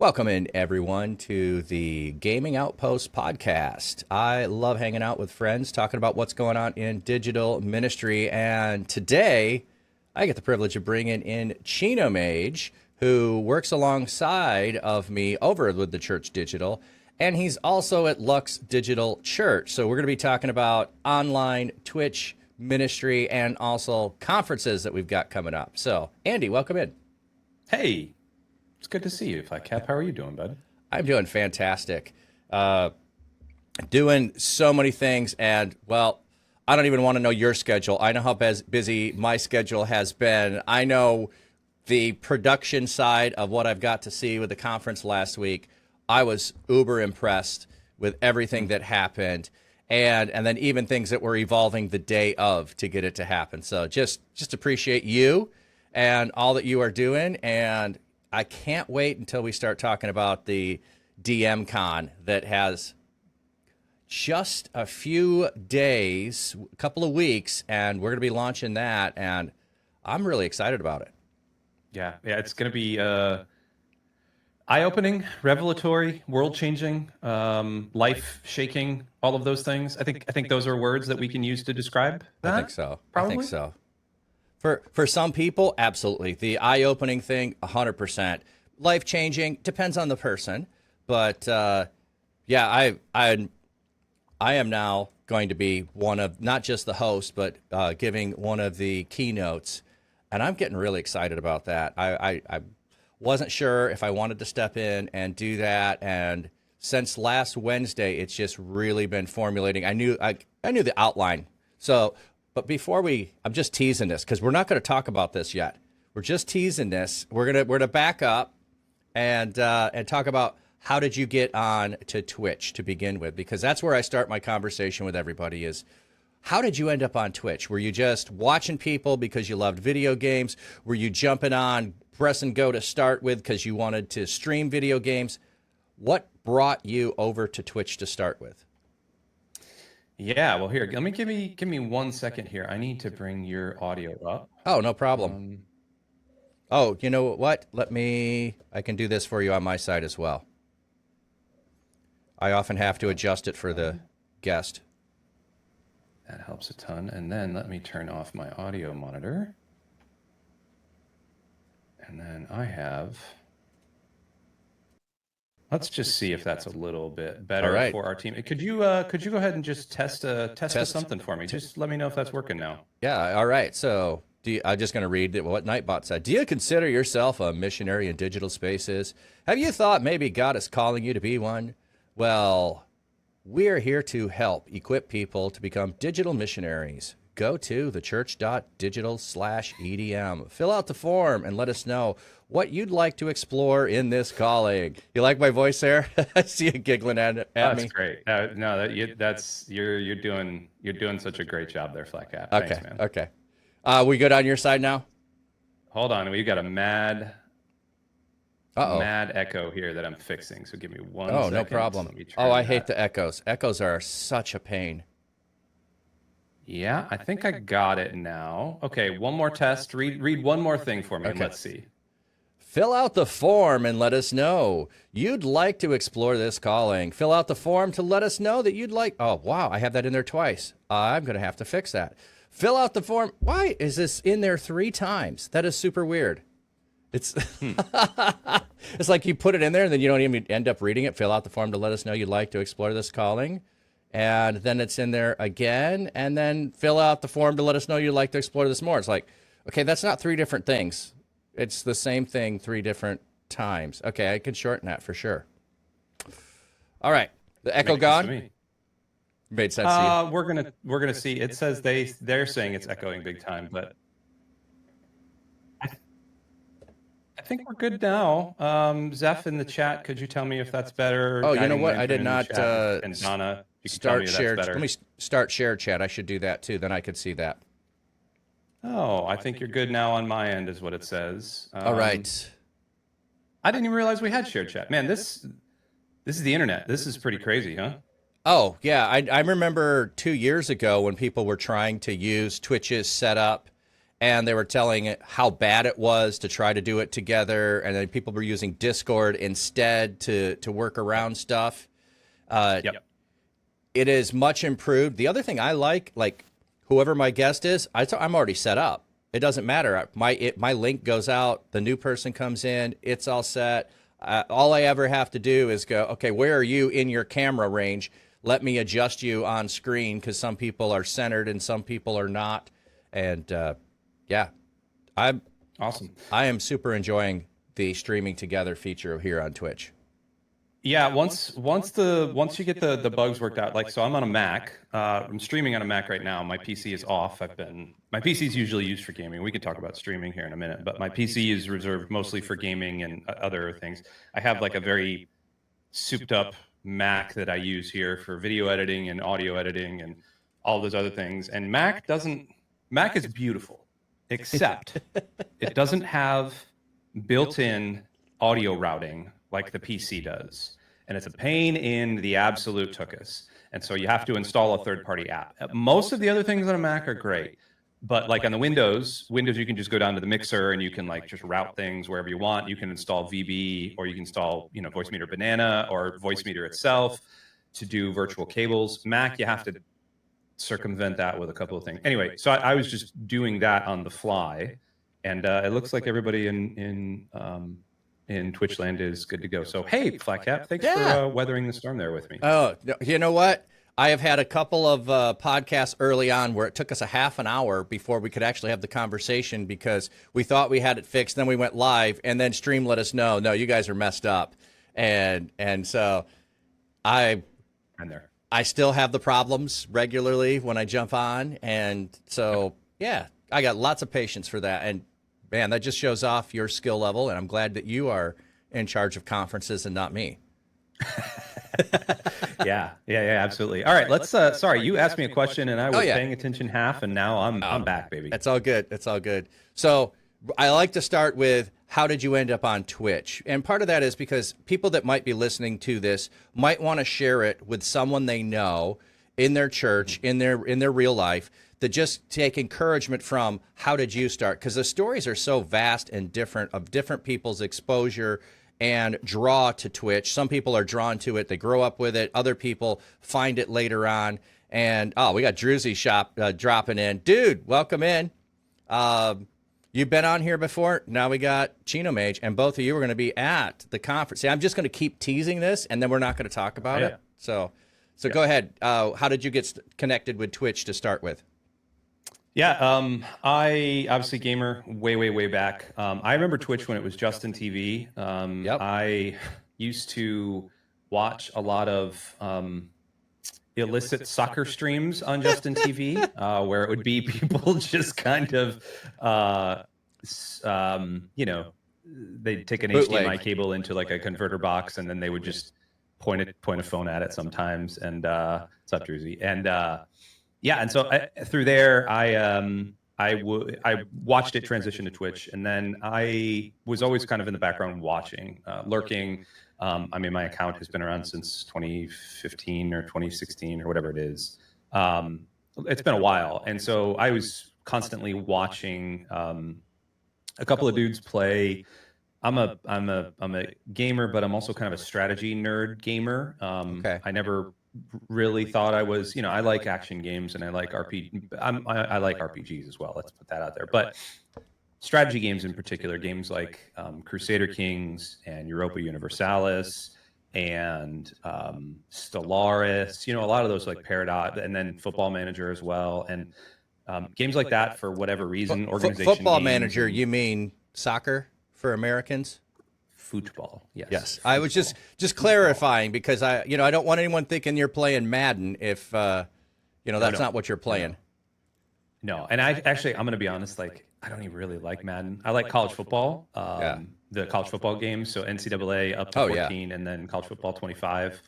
Welcome in, everyone, to the Gaming Outpost podcast. I love hanging out with friends, talking about what's going on in digital ministry. And today, I get the privilege of bringing in Chino Mage, who works alongside of me over with the Church Digital. And he's also at Lux Digital Church. So we're going to be talking about online Twitch ministry and also conferences that we've got coming up. So, Andy, welcome in. Hey. It's good to see you, Flatcap. How are you doing, bud? I'm doing fantastic. Doing so many things, and, well, I don't even want to know your schedule. I know how busy my schedule has been. I know the production side of what I've got to see with the conference last week. I was uber impressed with everything that happened, and then even things that were evolving the day of to get it to happen. So just appreciate you and all that you are doing, and I can't wait until we start talking about the DMCON that has just a few days, a couple of weeks, and we're going to be launching that, and I'm really excited about it. Yeah, it's going to be eye-opening, revelatory, world-changing, life-shaking, all of those things. I think those are words that we can use to describe that. I think so. Probably? I think so. For some people, absolutely. The eye-opening thing, 100%. Life-changing, depends on the person. But, yeah, I am now going to be one of, not just the host, but giving one of the keynotes. And I'm getting really excited about that. I wasn't sure if I wanted to step in and do that. And since last Wednesday, it's just really been formulating. I knew the outline. So... But before I'm just teasing this because we're not going to talk about this yet. We're just teasing this. We're gonna back up and talk about how did you get on to Twitch to begin with, because that's where I start my conversation with everybody is how did you end up on Twitch? Were you just watching people because you loved video games? Were you jumping on press and go to start with because you wanted to stream video games? What brought you over to Twitch to start with? Yeah, well, here, let me give me 1 second here. I need to bring your audio up. Oh, no problem. Oh, you know what? I can do this for you on my side as well. I often have to adjust it for the guest. That helps a ton. And then let me turn off my audio monitor. And then let's just see if that's a little bit better for our team. Could you go ahead and just test something for me? Just let me know if that's working now. Yeah. All right. So I'm just going to read what Nightbot said. Do you consider yourself a missionary in digital spaces? Have you thought maybe God is calling you to be one? Well, we're here to help equip people to become digital missionaries. Go to theChurch.digital/EDM. Fill out the form and let us know what you'd like to explore in this calling. You like my voice there? I see you giggling at me. That's great. No, you're doing such a great job there, Flatcap. Okay. Thanks, man. Okay. We good on your side now? Hold on, we've got a mad echo here that I'm fixing. So give me 1 second. Oh, no problem. I hate the echoes. Echoes are such a pain. Yeah, I think I got it now. Okay, one more test. Read one more thing for me, and let's see. Fill out the form and let us know you'd like to explore this calling. Fill out the form to let us know that you'd like. Oh, wow, I have that in there twice. I'm going to have to fix that. Fill out the form. Why is this in there 3 times? That is super weird. It's it's like you put it in there and then you don't even end up reading it. Fill out the form to let us know you'd like to explore this calling. And then it's in there again, and then fill out the form to let us know you'd like to explore this more. It's like, okay, that's not 3 different things. It's the same thing 3 different times. Okay, I can shorten that for sure. All right, the echo gone? Made sense to you. We're gonna see. It says they're saying it's echoing big time, but I think we're good now. Zeph in the chat, could you tell me if that's better? Oh, you know what? I did not and Donna. Start share. Let me start share chat. I should do that too. Then I could see that. Oh, I think you're good now on my end, is what it says. All right. I didn't even realize we had shared chat. Man, this is the internet. This is pretty crazy, huh? Oh yeah, I remember 2 years ago when people were trying to use Twitch's setup, and they were telling it how bad it was to try to do it together, and then people were using Discord instead to work around stuff. Yep. It is much improved. The other thing I like whoever my guest is, I'm already set up. It doesn't matter. My link goes out. The new person comes in. It's all set. All I ever have to do is go, okay, where are you in your camera range? Let me adjust you on screen, because some people are centered and some people are not. And yeah, I'm awesome. I am super enjoying the streaming together feature here on Twitch. Yeah, once you get the bugs worked out, like, so I'm on a Mac. I'm streaming on a Mac right now. My PC is off. My PC is usually used for gaming. We could talk about streaming here in a minute, but my PC is reserved mostly for gaming and other things. I have like a very souped up Mac that I use here for video editing and audio editing and all those other things. And Mac is beautiful, except it doesn't have built-in audio routing like the PC does. And it's a pain in the absolute tuchus. And so you have to install a third-party app. Most of the other things on a Mac are great. But like on the Windows, you can just go down to the mixer and you can like just route things wherever you want. You can install VB, or you can install, Voicemeeter Banana or Voicemeeter itself to do virtual cables. Mac, you have to circumvent that with a couple of things. Anyway, so I was just doing that on the fly. And it looks like everybody in Twitchland is good to go. So, hey, Flat Cap, thanks for weathering the storm there with me. Oh, you know what? I have had a couple of podcasts early on where it took us a half an hour before we could actually have the conversation, because we thought we had it fixed. Then we went live, and then Stream let us know, no, you guys are messed up. And so I still have the problems regularly when I jump on. And so, yeah, I got lots of patience for that. And man, that just shows off your skill level, and I'm glad that you are in charge of conferences and not me. Yeah, absolutely. All right, let's. Sorry, you asked me a question, and I was paying attention half, and now I'm back, baby. That's all good. That's all good. So I like to start with, how did you end up on Twitch? And part of that is because people that might be listening to this might want to share it with someone they know in their church, in their real life, that just take encouragement from, how did you start? Because the stories are so vast and different, of different people's exposure and draw to Twitch. Some people are drawn to it. They grow up with it. Other people find it later on. And, we got Druzy Shop dropping in. Dude, welcome in. You've been on here before. Now we got Chino Mage, and both of you are going to be at the conference. See, I'm just going to keep teasing this, and then we're not going to talk about it. So go ahead. How did you get connected with Twitch to start with? Yeah, I obviously gamer way back. I remember Twitch when it was Justin TV. I used to watch a lot of illicit soccer streams on Justin TV, where it would be people just kind of, they'd take an HDMI cable into like a converter box, and then they would just point a phone at it sometimes. And what's up, Druzy? And and so through there, I watched it transition to Twitch, and then I was always kind of in the background watching, lurking. My account has been around since 2015 or 2016 or whatever it is. It's been a while, and so I was constantly watching a couple of dudes play. I'm a gamer, but I'm also kind of a strategy nerd gamer. I never really thought I was, I like action games and I like I like RPGs as well. Let's put that out there. But strategy games in particular, games like Crusader Kings and Europa Universalis and Stellaris, a lot of those like Paradox, and then Football Manager as well. And games like that, for whatever reason, organization Football Manager, you mean soccer for Americans? Football, yes. Yes, I was just clarifying, because I don't want anyone thinking you're playing Madden if that's not what you're playing. No, and I'm going to be honest, like, I don't even really like Madden. I like college football, the college football games, so NCAA up to 14, and then college football 25,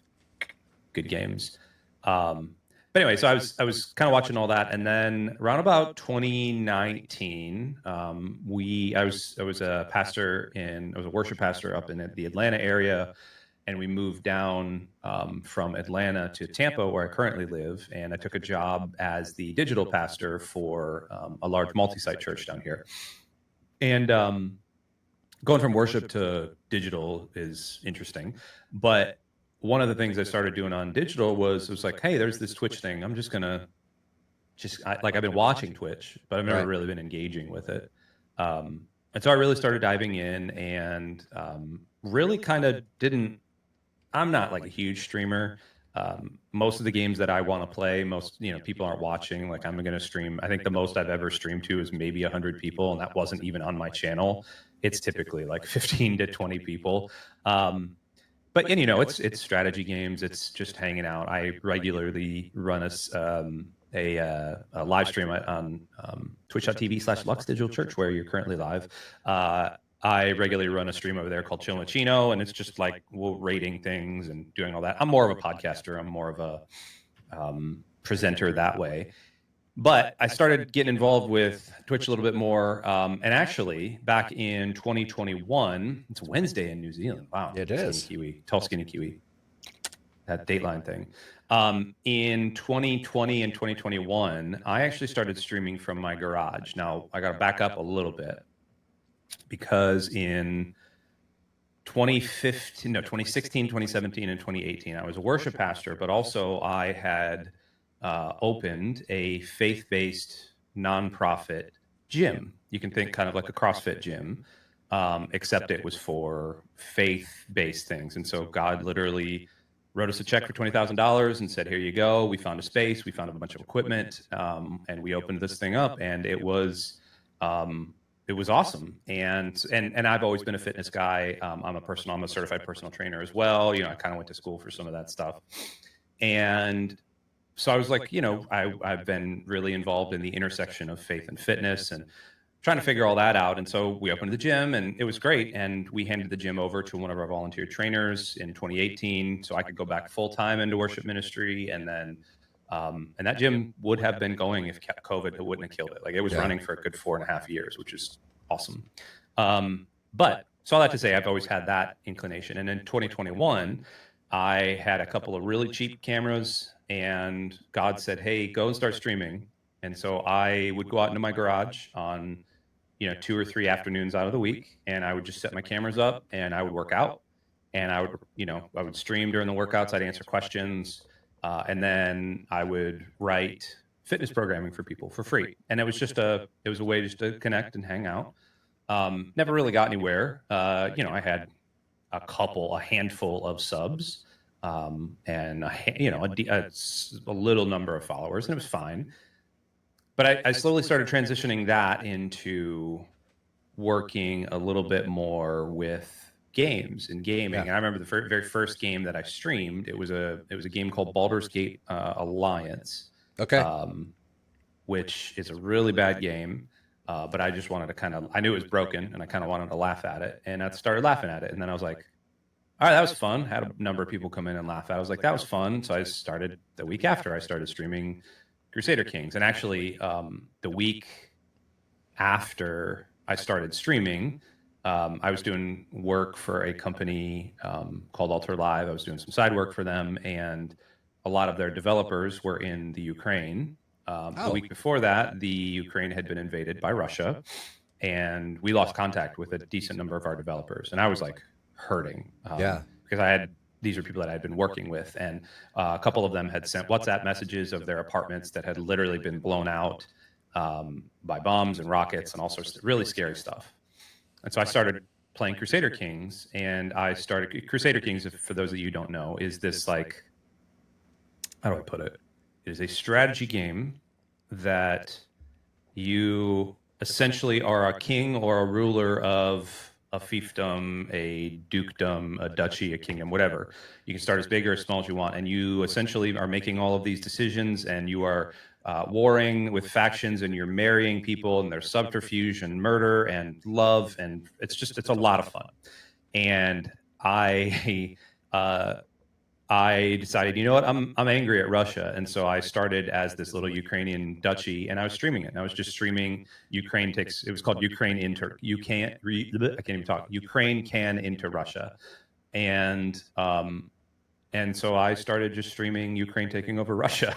good games. But anyway, so I was kind of watching all that, and then around about 2019, I was a worship pastor up in the Atlanta area, and we moved down from Atlanta to Tampa, where I currently live. And I took a job as the digital pastor for a large multi-site church down here. And going from worship to digital is interesting. But one of the things I started doing on digital was like, hey, there's this Twitch thing. I'm just going to like, I've been watching Twitch, but I've never really been engaging with it. And so I really started diving in, and really kind of I'm not like a huge streamer. Most of the games that I want to play, people aren't watching. Like, I'm going to stream. I think the most I've ever streamed to is maybe 100 people, and that wasn't even on my channel. It's typically like 15 to 20 people. But it's strategy games. It's just hanging out. I regularly run a live stream on twitch.tv/LuxDigitalChurch, where you're currently live. I regularly run a stream over there called Chill Machino, and it's just like rating things and doing all that. I'm more of a podcaster. I'm more of a presenter that way. But I started getting involved with Twitch a little bit more. And actually, back in 2021, it's Wednesday in New Zealand. Wow. It is. Skinny Kiwi, tall, skinny Kiwi. That Dateline thing. In 2020 and 2021, I actually started streaming from my garage. Now, I got to back up a little bit, because in 2016, 2017, and 2018, I was a worship pastor, but also I had opened a faith-based nonprofit gym. You can think kind of like a CrossFit gym, except it was for faith-based things. And so God literally wrote us a check for $20,000 and said, here you go. We found a space, we found a bunch of equipment, and we opened this thing up, and it was awesome. And I've always been a fitness guy. I'm a certified personal trainer as well. I kind of went to school for some of that stuff. And so I was like, I've been really involved in the intersection of faith and fitness, and trying to figure all that out. And so we opened the gym, and it was great. And we handed the gym over to one of our volunteer trainers in 2018, so I could go back full time into worship ministry. And then, and that gym would have been going if COVID wouldn't have killed it. Like, it was running for a good 4.5 years, which is awesome. But so all that to say, I've always had that inclination. And in 2021, I had a couple of really cheap cameras, and God said, hey, go and start streaming. And so I would go out into my garage on 2 or 3 afternoons out of the week, and I would just set my cameras up, and I would work out, and I would stream during the workouts. I'd answer questions, and then I would write fitness programming for people for free. And it was a way just to connect and hang out. Never really got anywhere. I had a handful of subs, and a little number of followers, and it was fine. But I slowly started transitioning that into working a little bit more with games and gaming. Yeah. And I remember the very first game that I streamed. It was a game called Baldur's Gate Alliance. Okay. Which is a really bad game. But I just wanted to I knew it was broken, and I kind of wanted to laugh at it. And I started laughing at it. And then I was like, all right, that was fun. Had a number of people come in and laugh at it. I was like, that was fun. So I started the week after, I started streaming Crusader Kings. And actually, the week after I started streaming, I was doing work for a company called Alter Live. I was doing some side work for them, and a lot of their developers were in the Ukraine. The week before that, the Ukraine had been invaded by Russia, and we lost contact with a decent number of our developers. And I was like hurting, because these are people that I had been working with, and a couple of them had sent WhatsApp messages of their apartments that had literally been blown out by bombs and rockets and all sorts of really scary stuff. And so I started playing Crusader Kings, and Crusader Kings, for those of you who don't know, is this, like, how do I put it? It is a strategy game that you essentially are a king or a ruler of a fiefdom, a dukedom, a duchy, a kingdom, whatever. You can start as big or as small as you want, and you essentially are making all of these decisions, and you are warring with factions, and you're marrying people, and there's subterfuge and murder and love, and it's a lot of fun. And I decided, you know what, I'm angry at Russia. And so I started as this little Ukrainian duchy, and I was streaming it. And I was just streaming it was called Ukraine Can Into Russia. And so I started just streaming Ukraine taking over Russia.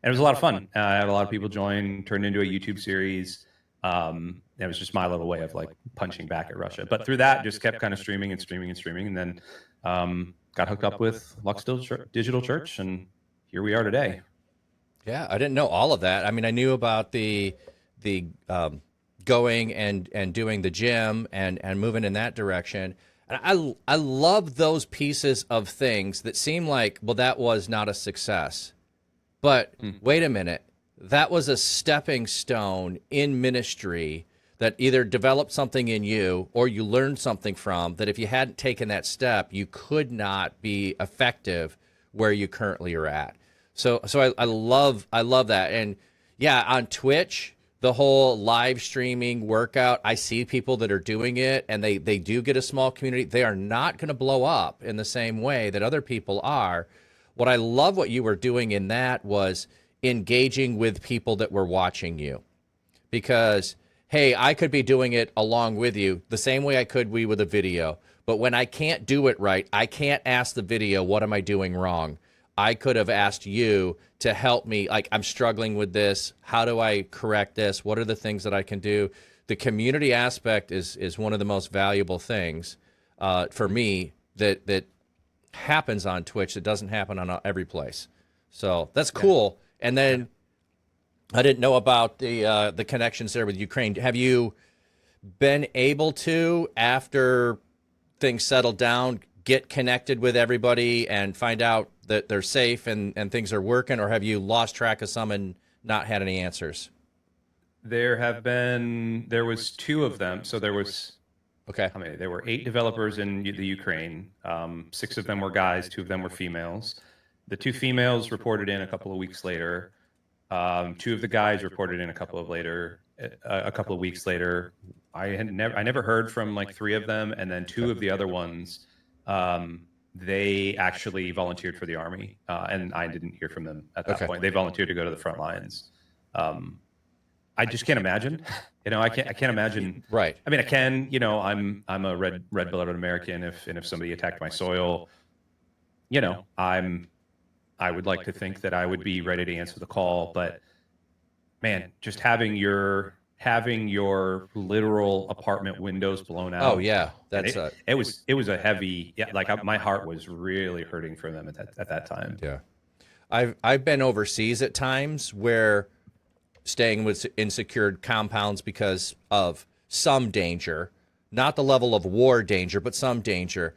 And it was a lot of fun. I had a lot of people join, turned into a YouTube series. It was just my little way of like punching back at Russia. But through that, just kept kind of streaming and streaming and streaming. And then got hooked up with Digital Church. And here we are today. Yeah, I didn't know all of that. I mean, I knew about the going and doing the gym and moving in that direction. And I love those pieces of things that seem like, well, that was not a success. But wait a minute, that was a stepping stone in ministry that either developed something in you or you learned something from that if you hadn't taken that step, you could not be effective where you currently are at. So I love that. And yeah, on Twitch, the whole live streaming workout, I see people that are doing it and they do get a small community. They are not going to blow up in the same way that other people are. What I love what you were doing in that was engaging with people that were watching you. Because, hey, I could be doing it along with you the same way I could be with a video. But when I can't do it right, I can't ask the video, what am I doing wrong? I could have asked you to help me. Like, I'm struggling with this. How do I correct this? What are the things that I can do? The community aspect is one of the most valuable things for me that happens on Twitch that doesn't happen on every place. So that's cool. And then I didn't know about the connections there with Ukraine. Have you been able to, after things settle down, get connected with everybody and find out that they're safe and things are working, or have you lost track of some and not had any answers? There was 2 of them. So there was, how many? There were 8 developers in the Ukraine. 6 of them were guys, 2 of them were females. The 2 females reported in a couple of weeks later. 2 of the guys reported in a couple of weeks later. I never heard from like 3 of them, and then 2 of the other ones, they actually volunteered for the Army, and I didn't hear from them at that point. They volunteered to go to the front lines. I just can't imagine. I can't imagine. Right. I mean, I can. I'm a red-blooded American. If somebody attacked my soil, I would like to think that I would be ready to answer the call. But man, just having your literal apartment windows blown out. Oh yeah, it was a heavy. Yeah, like my heart was really hurting for them at that time. Yeah, I've been overseas at times where staying with insecure compounds because of some danger, not the level of war danger, but some danger.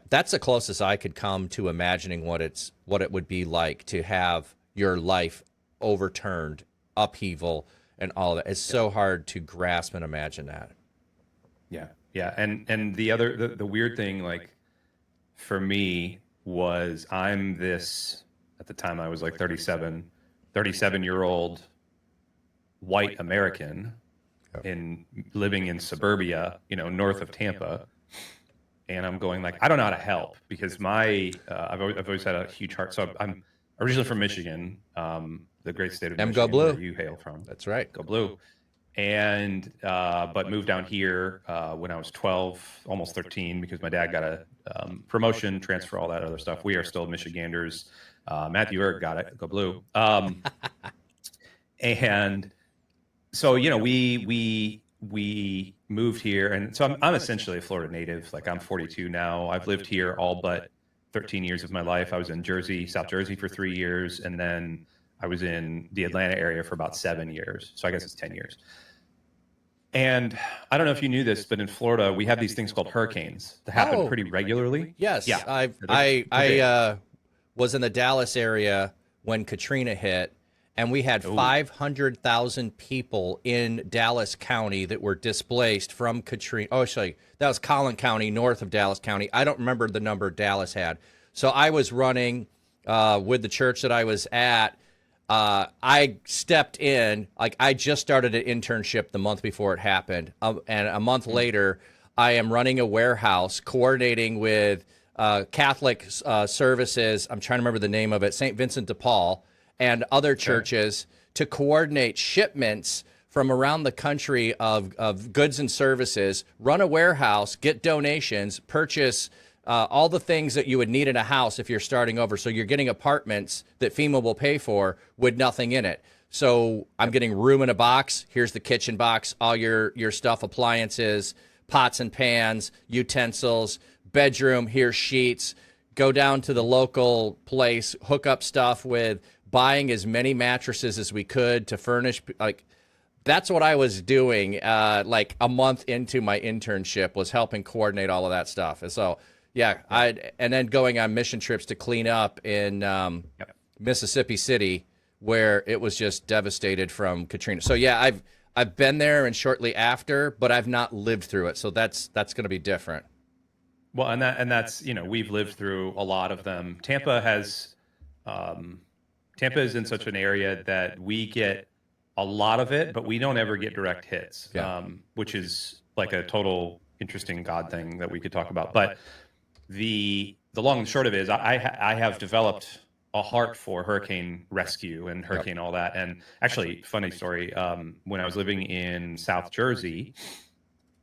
That's the closest I could come to imagining what it would be like to have your life overturned, upheaval, and all of that. It's so hard to grasp and imagine that. Yeah. And the weird thing, like, for me was at the time I was like 37-year-old white American living in suburbia, north of Tampa. And I'm going like, I don't know how to help because I've always had a huge heart. So I'm originally from Michigan, the great state of Michigan, Go Blue. where you hail from. That's right. Go Blue. And but moved down here when I was 12, almost 13, because my dad got a promotion, transfer, all that other stuff. We are still Michiganders. Matthew Erg got it. Go Blue. And so we moved here, and so I'm essentially a Florida native. Like, I'm 42 now. I've lived here all but 13 years of my life. I was in South Jersey for 3 years, and then I was in the Atlanta area for about 7 years. So I guess it's 10 years. And I don't know if you knew this, but in Florida, we have these things called hurricanes that happen pretty regularly. Yes. Yeah. I was in the Dallas area when Katrina hit, and we had 500,000 people in Dallas County that were displaced from Katrina. Oh, actually, that was Collin County, north of Dallas County. I don't remember the number Dallas had. So I was running with the church that I was at. I stepped in, like, I just started an internship the month before it happened. And a month later, I am running a warehouse, coordinating with Catholic services. I'm trying to remember the name of it, St. Vincent de Paul, and other churches to coordinate shipments from around the country of goods and services, run a warehouse, get donations, purchase all the things that you would need in a house if you're starting over. So you're getting apartments that FEMA will pay for with nothing in it. So I'm getting room in a box. Here's the kitchen box, all your stuff, appliances, pots and pans, utensils, bedroom, here's sheets. Go down to the local place, hook up stuff with buying as many mattresses as we could to furnish. Like, that's what I was doing like a month into my internship, was helping coordinate all of that stuff. And so, yeah, and then going on mission trips to clean up in Mississippi City, where it was just devastated from Katrina. So yeah, I've been there and shortly after, but I've not lived through it. So that's going to be different. Well, and that's, you know, we've lived through a lot of them. Tampa is in such an area that we get a lot of it, but we don't ever get direct hits, which is like a total interesting God thing that we could talk about. But the long and short of it is I have developed a heart for hurricane rescue and hurricane all that. And actually, funny story, when I was living in South Jersey,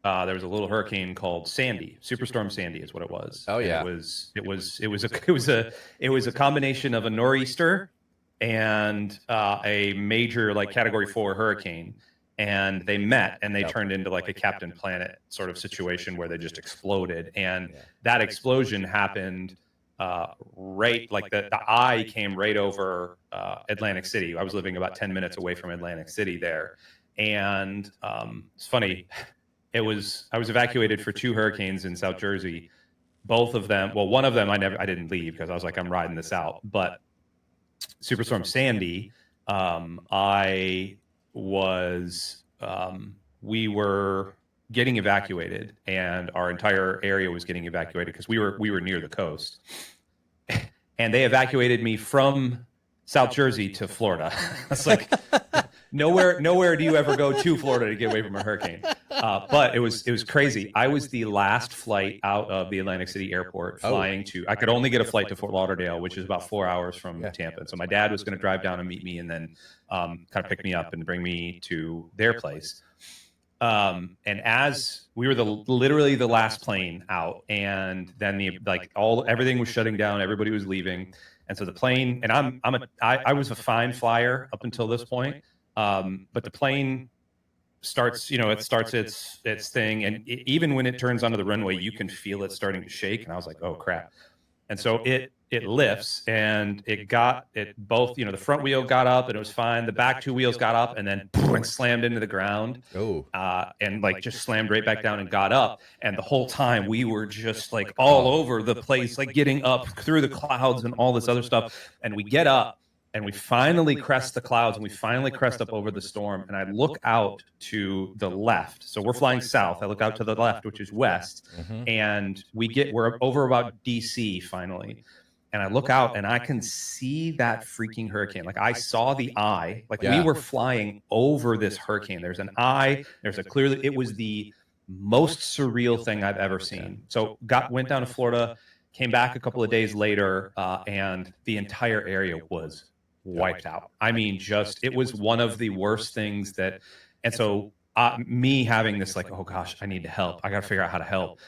there was a little hurricane called Sandy. Superstorm Sandy is what it was. Oh yeah. And it was a combination of a nor'easter and a major like Category 4 hurricane, and they met and they turned into like a Captain Planet sort of situation where they just exploded. And that explosion happened right, like the eye came right over Atlantic City. I was living about 10 minutes away from Atlantic City there, and it's funny. I was evacuated for 2 hurricanes in South Jersey. Both of them, well, one of them I didn't leave because I was like, I'm riding this out. But Superstorm Sandy, we were getting evacuated, and our entire area was getting evacuated because we were near the coast, and they evacuated me from South Jersey to Florida. It's like nowhere do you ever go to Florida to get away from a hurricane. But it was crazy. I was the last flight out of the Atlantic City airport flying to, I could only get a flight to Fort Lauderdale, which is about 4 hours from Tampa. So my dad was going to drive down and meet me and then kind of pick me up and bring me to their place. And as we were literally the last plane out, and then everything was shutting down, everybody was leaving. And so the plane, and I was a fine flyer up until this point. But the plane starts, it starts its thing. And even when it turns onto the runway, you can feel it starting to shake. And I was like, oh crap. And so it lifts, and both, the front wheel got up and it was fine. The back 2 wheels got up and then and slammed into the ground. And just slammed right back down and got up. And the whole time we were just like all over the place, like getting up through the clouds and all this other stuff. And we get up and we finally crest the clouds, and we finally crest up over the storm. And I look out to the left. So we're flying south. I look out to the left, which is west. And we're over about DC finally. And I look out and I can see that freaking hurricane. Like I saw the eye, we were flying over this hurricane. There's an eye, it was the most surreal thing I've ever seen. So went down to Florida, came back a couple of days later, and the entire area was wiped out. I mean, it was one of the worst things and so me having this oh gosh, I need to help. I got to figure out how to help.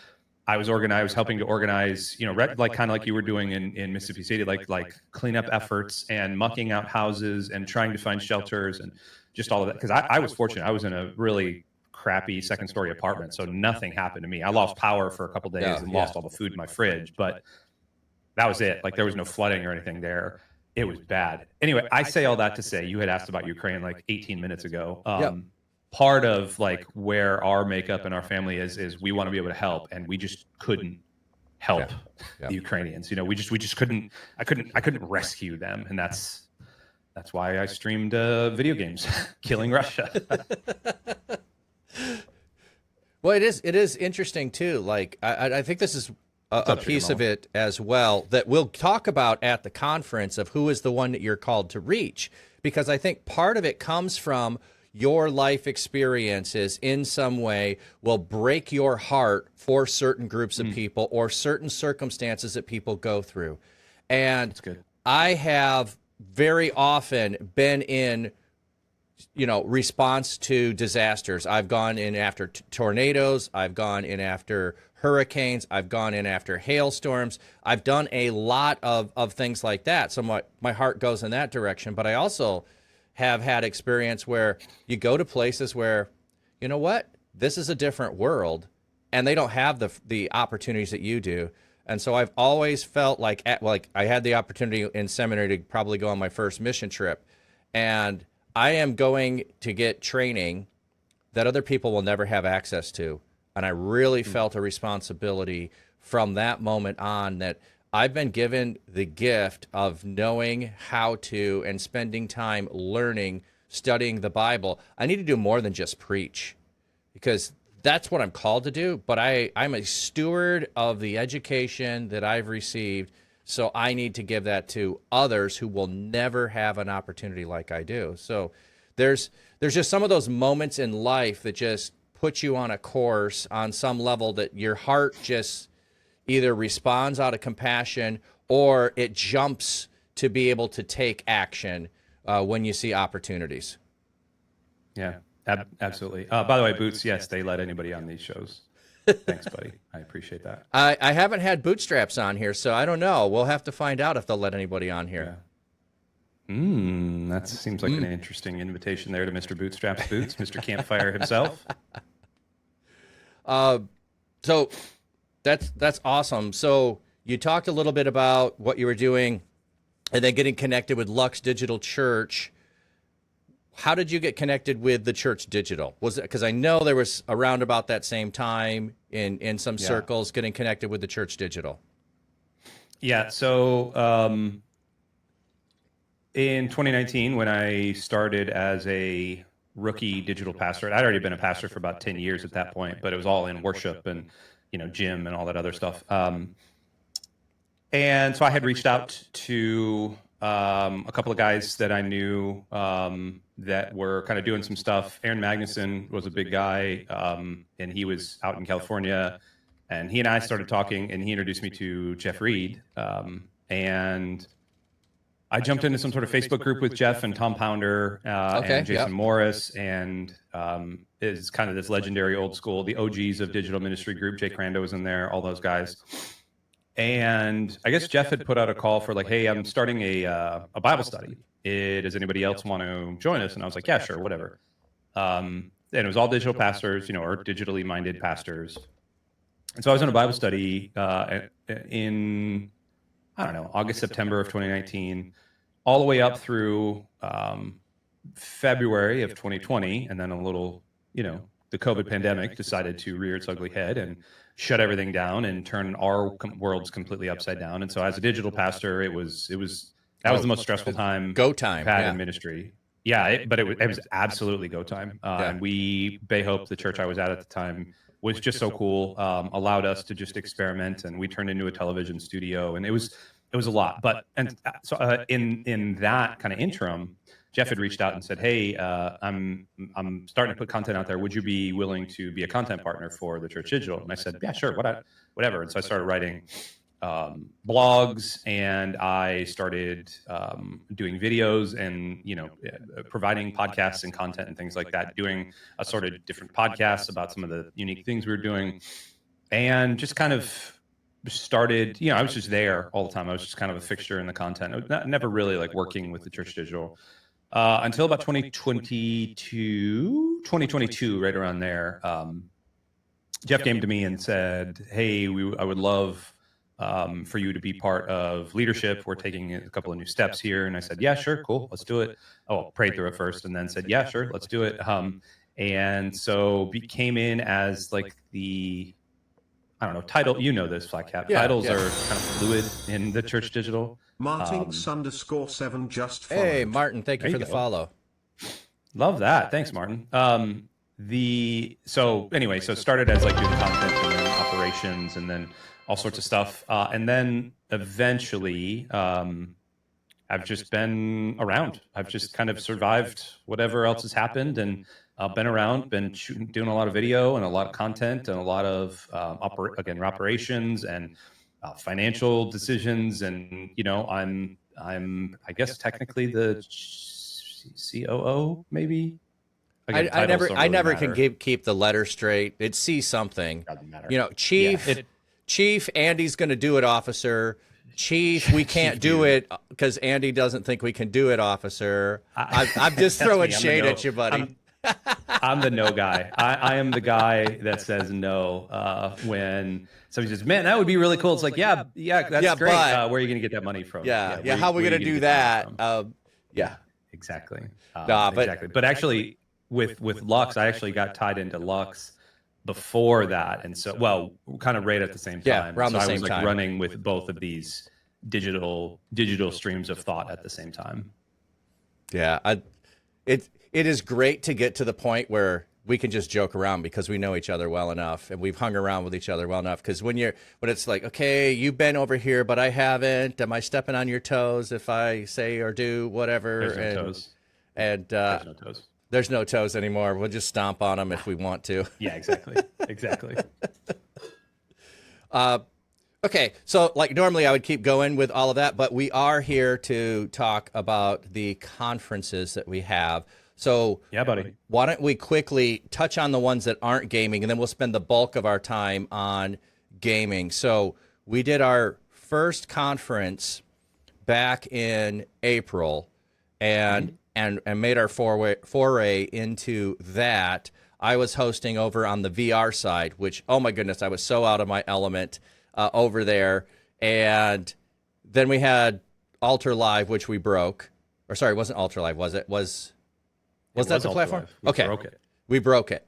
I was helping to organize, kind of like you were doing in Mississippi City, like cleanup efforts and mucking out houses and trying to find shelters and just all of that. Because I was fortunate. I was in a really crappy 2nd-story apartment, so nothing happened to me. I lost power for a couple of days and lost all the food in my fridge, but that was it. There was no flooding or anything there. It was bad. Anyway, I say all that to say, you had asked about Ukraine 18 minutes ago. Part of where our makeup and our family is we want to be able to help, and we just couldn't help the Ukrainians. We just couldn't. I couldn't rescue them, and that's why I streamed video games, killing Russia. Well, it is interesting too. I think this is a piece of it as well that we'll talk about at the conference of who is the one that you're called to reach, because I think part of it comes from your life experiences in some way will break your heart for certain groups of people or certain circumstances that people go through. And that's good. I have very often been in, response to disasters. I've gone in after tornadoes. I've gone in after hurricanes. I've gone in after hailstorms. I've done a lot of things like that. So my heart goes in that direction. But I also have had experience where you go to places where, you know what, this is a different world, and they don't have the opportunities that you do. And so I've always felt like I had the opportunity in seminary to probably go on my first mission trip, and I am going to get training that other people will never have access to. And I really felt a responsibility from that moment on that I've been given the gift of knowing how to and spending time learning, studying the Bible. I need to do more than just preach, because that's what I'm called to do. But I'm a steward of the education that I've received. So I need to give that to others who will never have an opportunity like I do. So there's just some of those moments in life that just put you on a course on some level that your heart just either responds out of compassion or it jumps to be able to take action when you see opportunities. Yeah, absolutely. By the way, Boots, yes, they let anybody on these shows. Thanks, buddy. I appreciate that. I haven't had Bootstraps on here, so I don't know. We'll have to find out if they'll let anybody on here. Yeah. That seems like an interesting invitation there to Mr. Bootstraps Boots, Mr. Campfire himself. So that's awesome. So you talked a little bit about what you were doing and then getting connected with Lux Digital Church. How did you get connected with the Church Digital? Was it because I know there was around about that same time in some circles getting connected with the Church Digital? Yeah. So in 2019, when I started as a rookie digital pastor, I'd already been a pastor for about 10 years at that point, but it was all in worship and, gym and all that other stuff. And so I had reached out to a couple of guys that I knew that were kind of doing some stuff. Aaron Magnuson was a big guy, and he was out in California. And he and I started talking, and he introduced me to Jeff Reed. And I jumped into some sort of Facebook group with Jeff and Tom Pounder and Jason Morris, and is kind of this legendary old school, the OGs of digital ministry group. Jay Crando was in there, all those guys. And I guess Jeff had put out a call for like, hey, I'm starting a Bible study. Does anybody else want to join us? And I was like, yeah, sure, whatever. And it was all digital pastors, or digitally minded pastors. And so I was in a Bible study in, I don't know, August, September of 2019, all the way up through February of 2020. And then a little, the COVID pandemic decided to rear its ugly head and shut everything down and turn our worlds completely upside down. And so as a digital pastor, that was the most stressful time I've had in ministry. Yeah, but it was absolutely go time. And Bay Hope, the church I was at the time, was just so cool. Allowed us to just experiment, and we turned into a television studio, and it was a lot. But so in that kind of interim, Jeff had reached out and said, "Hey, I'm starting to put content out there. Would you be willing to be a content partner for the Church Digital?" And I said, "Yeah, sure, whatever." And so I started writing blogs, and I started doing videos and providing podcasts and content and things like that, doing a sort of different podcasts about some of the unique things we were doing, and just kind of started, I was just there all the time. I was just kind of a fixture in the content. Never really like working with the Church Digital until about 2022, right around there. Jeff came to me and said, "Hey, I would love for you to be part of leadership. We're taking a couple of new steps here." And I said, "Yeah, sure, cool, let's do it." Oh, prayed through it first, and then said, "Yeah, sure, let's do it." And so came in as like the, I don't know, title. This, Flat Cap. Titles are kind of fluid in the Church Digital. Martinx_7 just followed. Hey, Martin, thank you for the follow. Love that. Thanks, Martin. So started as like doing content and then operations and then all sorts of stuff. And then eventually, I've just been around. I've just kind of survived whatever else has happened, and been around, doing a lot of video and a lot of content and a lot of operations and financial decisions. And I'm I guess technically the COO, maybe. Again, I titles don't I really never matter. can keep the letter straight. It's C something. Doesn't matter. You know, Chief, Yeah, Chief, Andy's going to do it, officer. Chief, we can't Chief do dude. it because Andy doesn't think we can do it, officer. I'm just That's throwing me. I'm the shade no. at you, buddy. I'm the no guy. I am the guy that says no when somebody says, "Man, that would be really cool." It's like, yeah, that's Yeah, great. but- Where are you going to get that money from? Yeah, where- how are we where going to you do gonna get that? the money from? Yeah. Exactly. Nah, but- Exactly. But actually, with Lux, I actually got tied into Lux before that, and so kind of right at the same time. Yeah, around so the I same was time. running with both of these digital streams of thought at the same time. Yeah, it is great to get to the point where we can just joke around because we know each other well enough and we've hung around with each other well enough. Because when it's like, okay, you've been over here, but I haven't. Am I stepping on your toes if I say or do whatever? There's no toes. And There's no toes. there's no toes anymore. We'll just stomp on them if we want to. Yeah, exactly. Exactly. Okay, so like normally I would keep going with all of that, but we are here to talk about the conferences that we have. So Yeah, buddy. why don't we quickly touch on the ones that aren't gaming, and then we'll spend the bulk of our time on gaming. So we did our first conference back in April and made our foray into that. I was hosting over on the VR side, which, oh my goodness, I was so out of my element over there. And then we had Alter Live, which we broke. Or sorry, it wasn't Alter Live, was it? Was that the platform? Okay. Broke it. We broke it.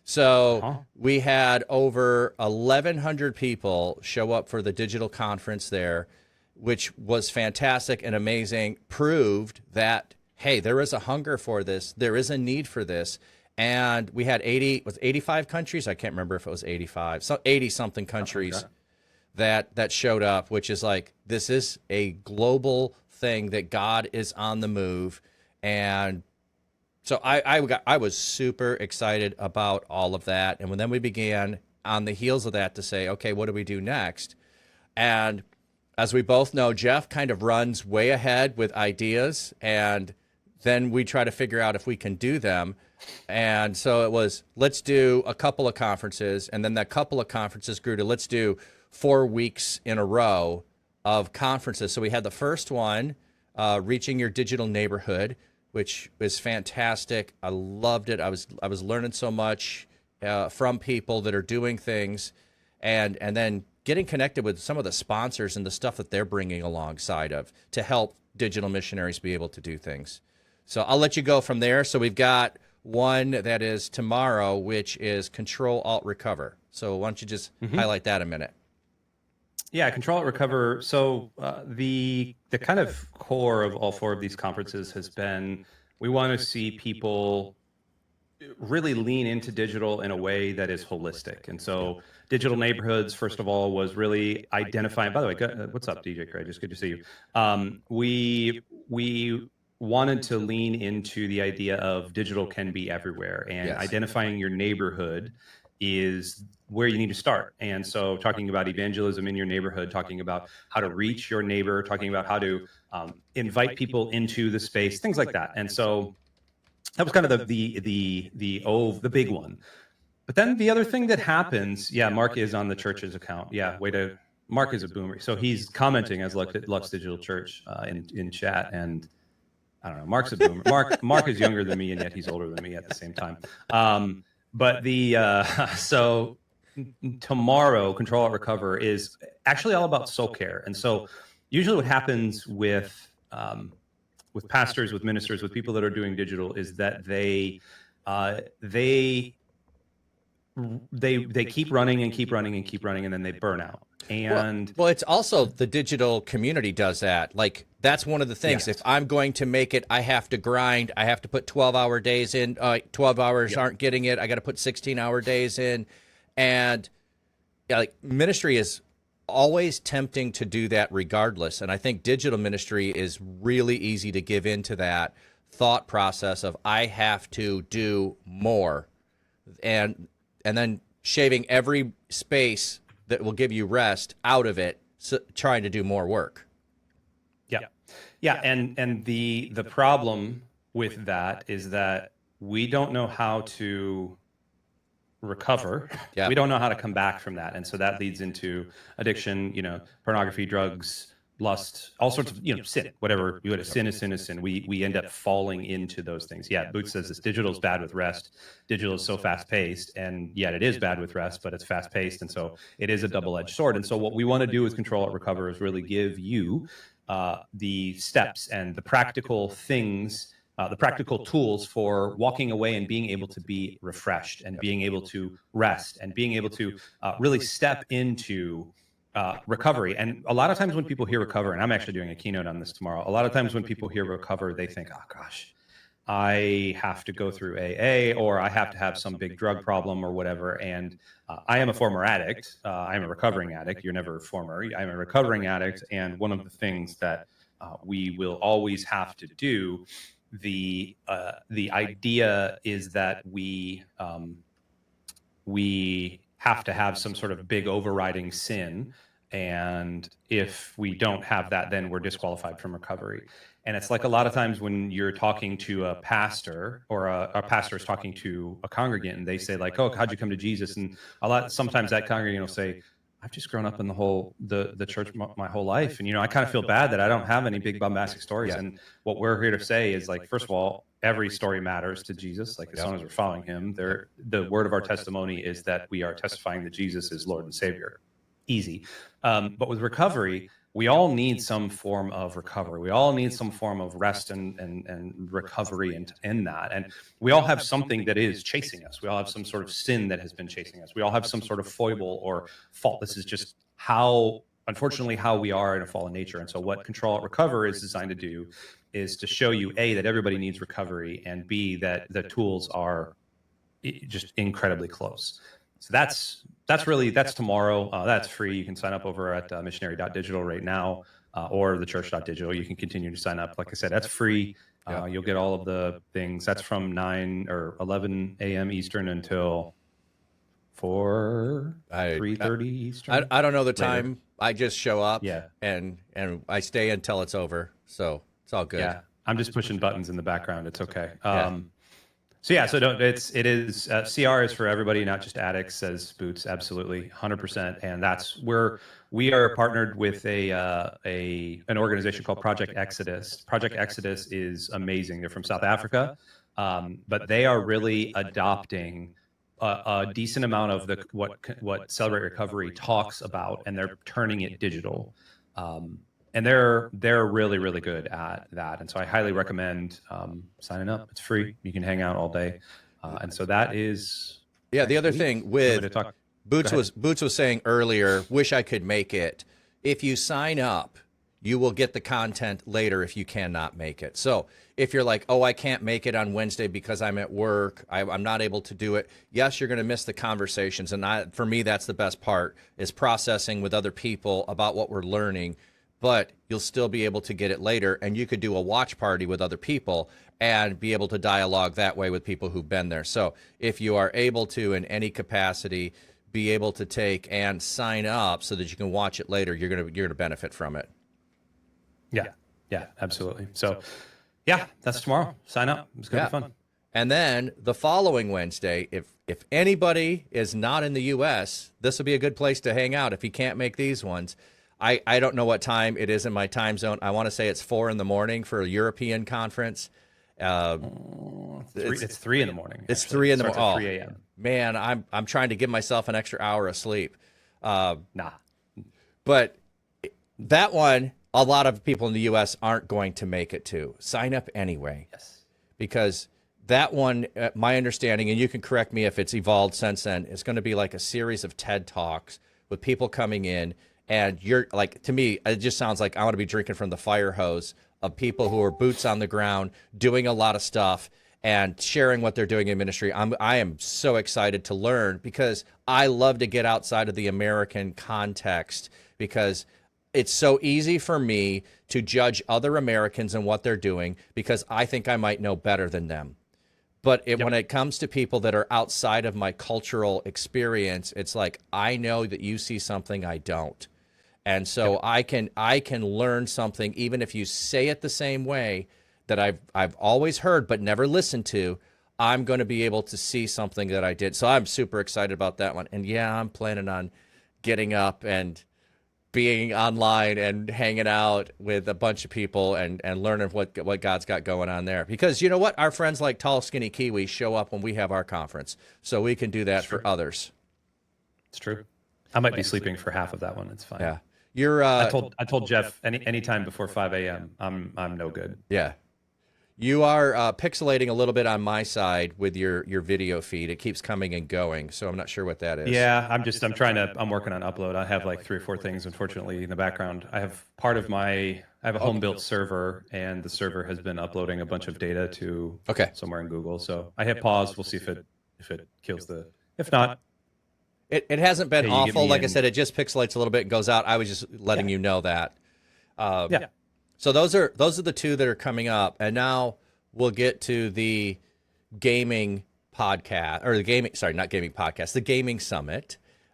So we had over 1,100 people show up for the digital conference there, which was fantastic and amazing. Proved that, hey, there is a hunger for this. There is a need for this. And we had 85 countries. I can't remember if it was 85. So 80-something countries that showed up, which is like, this is a global thing that God is on the move. And so I was super excited about all of that. And then we began on the heels of that to say, okay, what do we do next? And as we both know, Jeff kind of runs way ahead with ideas, and then we try to figure out if we can do them. And so it was, let's do a couple of conferences. And then that couple of conferences grew to, let's do 4 weeks in a row of conferences. So we had the first one, Reaching Your Digital Neighborhood, which was fantastic. I loved it. I was learning so much from people that are doing things, and then getting connected with some of the sponsors and the stuff that they're bringing alongside of to help digital missionaries be able to do things. So I'll let you go from there. So we've got one that is tomorrow, which is Control Alt Recover. So why don't you just highlight that a minute? Yeah, Control Alt Recover. So the kind of core of all 4 of these conferences has been, we want to see people really lean into digital in a way that is holistic. And so Digital Neighborhoods, first of all, was really identifying, by the way, what's up, DJ Craig? Just good to see you. We wanted to lean into the idea of digital can be everywhere, and identifying your neighborhood is where you need to start. And so talking about evangelism in your neighborhood, talking about how to reach your neighbor, talking about how to invite people into the space, things like that. And so that was kind of the big one. But then the other thing that happens, Mark is on the church's account. Mark is a boomer. So he's commenting as Lux Digital Church in chat, and I don't know, Mark's a boomer. Mark is younger than me, and yet he's older than me at the same time. But so tomorrow, Control Alt Recover is actually all about soul care. And so usually what happens with pastors, with ministers, with people that are doing digital is that they keep running and keep running and keep running, and then they burn out. And well, it's also the digital community does that. Like, that's one of the things. Yes. If I'm going to make it, I have to grind. I have to put 12-hour days in. 12 hours aren't getting it. I got to put 16-hour days in. And like, ministry is always tempting to do that regardless. And I think digital ministry is really easy to give into that thought process of, I have to do more. And then shaving every space that will give you rest out of it, so trying to do more work. Yeah. And the problem with that is that we don't know how to recover. Yeah. We don't know how to come back from that. And so that leads into addiction, pornography, drugs, lust, all sorts of, sin, whatever you would. Sin is sin is sin. We end up falling into those things. Yeah. Boots says this: digital is bad with rest. Digital is so fast paced, and yet it is bad with rest, but it's fast paced. And so it is a double-edged sword. And so what we want to do is Control Alt Recover is really give you the steps and the practical things, the practical tools for walking away and being able to be refreshed and being able to rest and being able to really step into recovery. And a lot of times when people hear recover, and I'm actually doing a keynote on this tomorrow, a lot of times when people hear recover, they think, oh gosh, I have to go through AA, or I have to have some big drug problem or whatever. And I am a former addict. I'm a recovering addict. You're never a former. I'm a recovering addict. And one of the things that we will always have to do, the idea is that we have to have some sort of big overriding sin. And if we don't have that, then we're disqualified from recovery. And it's like a lot of times when you're talking to a pastor, or a pastor is talking to a congregant, and they say like, oh, how'd you come to Jesus? And sometimes that congregant will say, I've just grown up in the church my whole life. And, I kind of feel bad that I don't have any big bombastic stories. And what we're here to say is, like, first of all, every story matters to Jesus. Like, as long as we're following him, the word of our testimony is that we are testifying that Jesus is Lord and Savior. Easy. But with recovery, we all need some form of recovery. We all need some form of rest and recovery in that. And we all have something that is chasing us. We all have some sort of sin that has been chasing us. We all have some sort of foible or fault. This is just unfortunately, how we are in a fallen nature. And so what Control Alt Recover is designed to do is to show you, A, that everybody needs recovery, and B, that the tools are just incredibly close. So that's tomorrow. That's free. You can sign up over at missionary.digital right now, or theChurch.digital. You can continue to sign up. Like I said, that's free. You'll get all of the things. That's from 9 or 11 a.m. Eastern until 3:30 Eastern. I don't know the time. Later. I just show up. Yeah. And I stay until it's over. So it's all good. Yeah. I'm just pushing buttons in the background. It's okay. It is CR is for everybody, not just addicts, says Boots. Absolutely, 100%. And that's where we are partnered with an organization called Project Exodus. Project Exodus is amazing. They're from South Africa, but they are really adopting a decent amount of what Celebrate Recovery talks about, and they're turning it digital. And they're really, really good at that. And so I highly recommend signing up. It's free. You can hang out all day. And so that is... Yeah, the other thing with Boots was saying earlier, wish I could make it. If you sign up, you will get the content later if you cannot make it. So if you're like, oh, I can't make it on Wednesday because I'm at work, I'm not able to do it. Yes, you're going to miss the conversations. And for me, that's the best part, is processing with other people about what we're learning. But you'll still be able to get it later, and you could do a watch party with other people and be able to dialogue that way with people who've been there. So if you are able to, in any capacity, be able to take and sign up so that you can watch it later, you're gonna benefit from it. Yeah, absolutely. So yeah, that's tomorrow. Sign up. It's gonna be fun. And then the following Wednesday, if anybody is not in the U.S., this will be a good place to hang out if you can't make these ones. I don't know what time it is in my time zone. I want to say it's 4 a.m. for a European conference. It's 3 a.m. It's 3 a.m. Oh, 3 a.m. Man, I'm trying to give myself an extra hour of sleep. Nah. But that one, a lot of people in the U.S. aren't going to make it to. Sign up anyway. Yes. Because that one, my understanding, and you can correct me if it's evolved since then, is going to be like a series of TED Talks with people coming in. And you're like, to me, it just sounds like I want to be drinking from the fire hose of people who are boots on the ground, doing a lot of stuff and sharing what they're doing in ministry. I am so excited to learn, because I love to get outside of the American context, because it's so easy for me to judge other Americans and what they're doing because I think I might know better than them. But when it comes to people that are outside of my cultural experience, it's like, I know that you see something I don't. And so I can learn something, even if you say it the same way that I've always heard but never listened to. I'm going to be able to see something that I did. So I'm super excited about that one. And yeah, I'm planning on getting up and being online and hanging out with a bunch of people and learning what God's got going on there. Because you know what? Our friends like Tall Skinny Kiwi show up when we have our conference. So we can do that for others. It's true. I might be sleeping for half of that one. It's fine. Yeah. You're I told Jeff anytime before 5 a.m. I'm no good. Yeah. You are pixelating a little bit on my side with your video feed. It keeps coming and going, so I'm not sure what that is. Yeah, I'm working on upload. I have like 3 or 4 things, unfortunately, in the background. I have I have a home built server, and the server has been uploading a bunch of data to somewhere in Google. So I hit pause. We'll see if it kills if not. It hasn't been awful. Like I said, it just pixelates a little bit and goes out. I was just letting you know that. Yeah. So those are the 2 that are coming up, and now we'll get to the gaming podcast, or the gaming summit,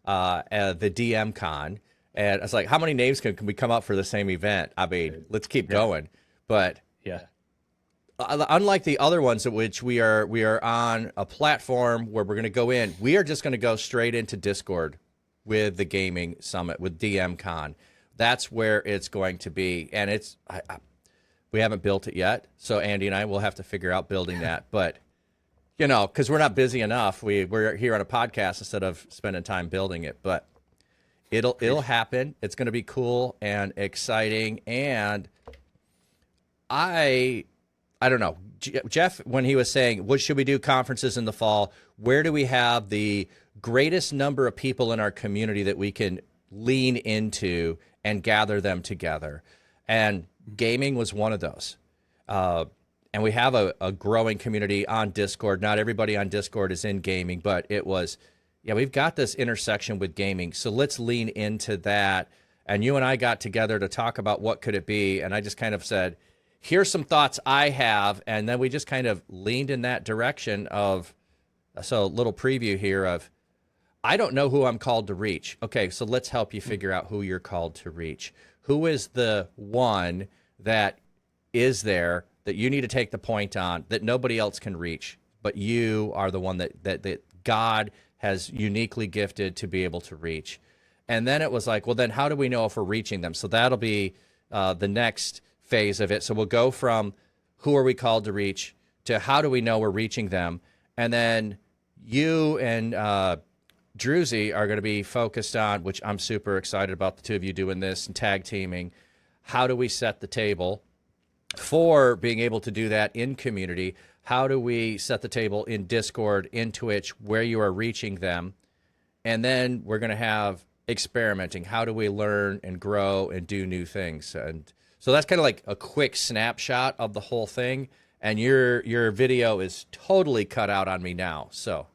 the DMCON, and it's like, how many names can we come up for the same event? I mean, let's keep going. But unlike the other ones at which we are on a platform where we're going to go in, we are just going to go straight into Discord with the gaming summit with DMCON. That's where it's going to be, and we haven't built it yet. So Andy and I will have to figure out building that. But because we're not busy enough, we're here on a podcast instead of spending time building it. But it'll happen. It's going to be cool and exciting. And I don't know, Jeff, when he was saying, what should we do conferences in the fall? Where do we have the greatest number of people in our community that we can lean into and gather them together? And gaming was one of those. And we have a growing community on Discord. Not everybody on Discord is in gaming, but we've got this intersection with gaming. So let's lean into that. And you and I got together to talk about what could it be. And I just kind of said, here's some thoughts I have. And then we just kind of leaned in that direction so a little preview here of, I don't know who I'm called to reach. Okay, so let's help you figure out who you're called to reach. Who is the one that is there that you need to take the point on that nobody else can reach, but you are the one that God has uniquely gifted to be able to reach? And then it was like, well, then how do we know if we're reaching them? So that'll be the next phase of it. So we'll go from who are we called to reach to how do we know we're reaching them? And then you and Druzy are going to be focused on, which I'm super excited about the 2 of you doing this and tag teaming. How do we set the table for being able to do that in community? How do we set the table in Discord, in Twitch, where you are reaching them? And then we're going to have experimenting. How do we learn and grow and do new things? And so that's kind of like a quick snapshot of the whole thing. And your video is totally cut out on me now. So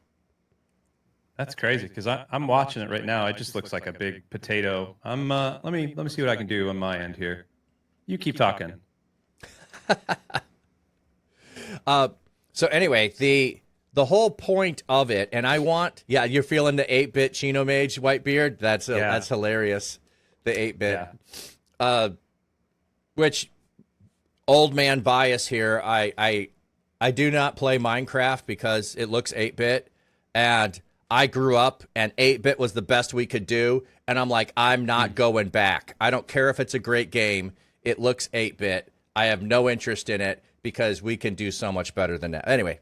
that's crazy, because I'm watching it right now. It just looks like a big potato. Let me see what I can do on my end here. You keep talking. So anyway, the whole point of it, and you're feeling the 8-bit Chino Mage Whitebeard. That's hilarious. The 8-bit, which old man bias here. I do not play Minecraft because it looks 8-bit, and I grew up and 8-bit was the best we could do. And I'm like, I'm not going back. I don't care if it's a great game. It looks 8-bit. I have no interest in it because we can do so much better than that. Anyway,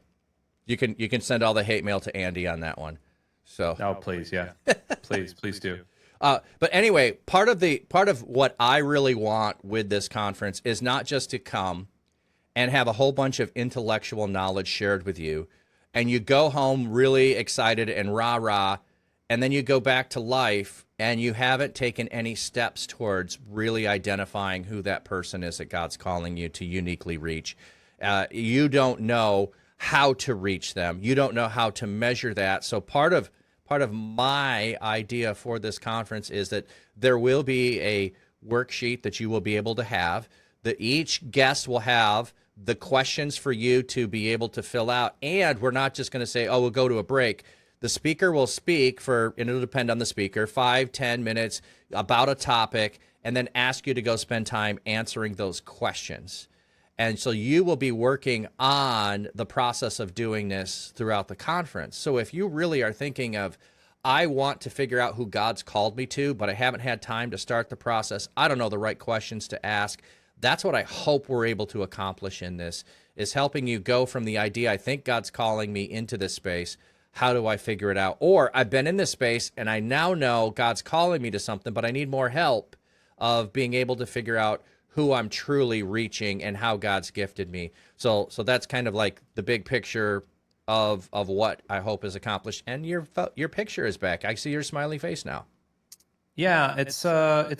you can send all the hate mail to Andy on that one. So please, yeah, please do. But anyway, part of what I really want with this conference is not just to come and have a whole bunch of intellectual knowledge shared with you, and you go home really excited and rah-rah, and then you go back to life and you haven't taken any steps towards really identifying who that person is that God's calling you to uniquely reach. You don't know how to reach them. You don't know how to measure that. So part of my idea for this conference is that there will be a worksheet that you will be able to have, that each guest will have the questions for you to be able to fill out. And we're not just going to say, we'll go to a break. The speaker will speak and it'll depend on the speaker, 5-10 minutes about a topic, and then ask you to go spend time answering those questions. And so you will be working on the process of doing this throughout the conference. So if you really are thinking of, I want to figure out who God's called me to, but I haven't had time to start the process, I don't know the right questions to ask. That's what I hope we're able to accomplish in this, is helping you go from the idea, I think God's calling me into this space. How do I figure it out? Or I've been in this space and I now know God's calling me to something, but I need more help of being able to figure out who I'm truly reaching and how God's gifted me. So that's kind of like the big picture of what I hope is accomplished. And your picture is back. I see your smiley face now. Yeah, it's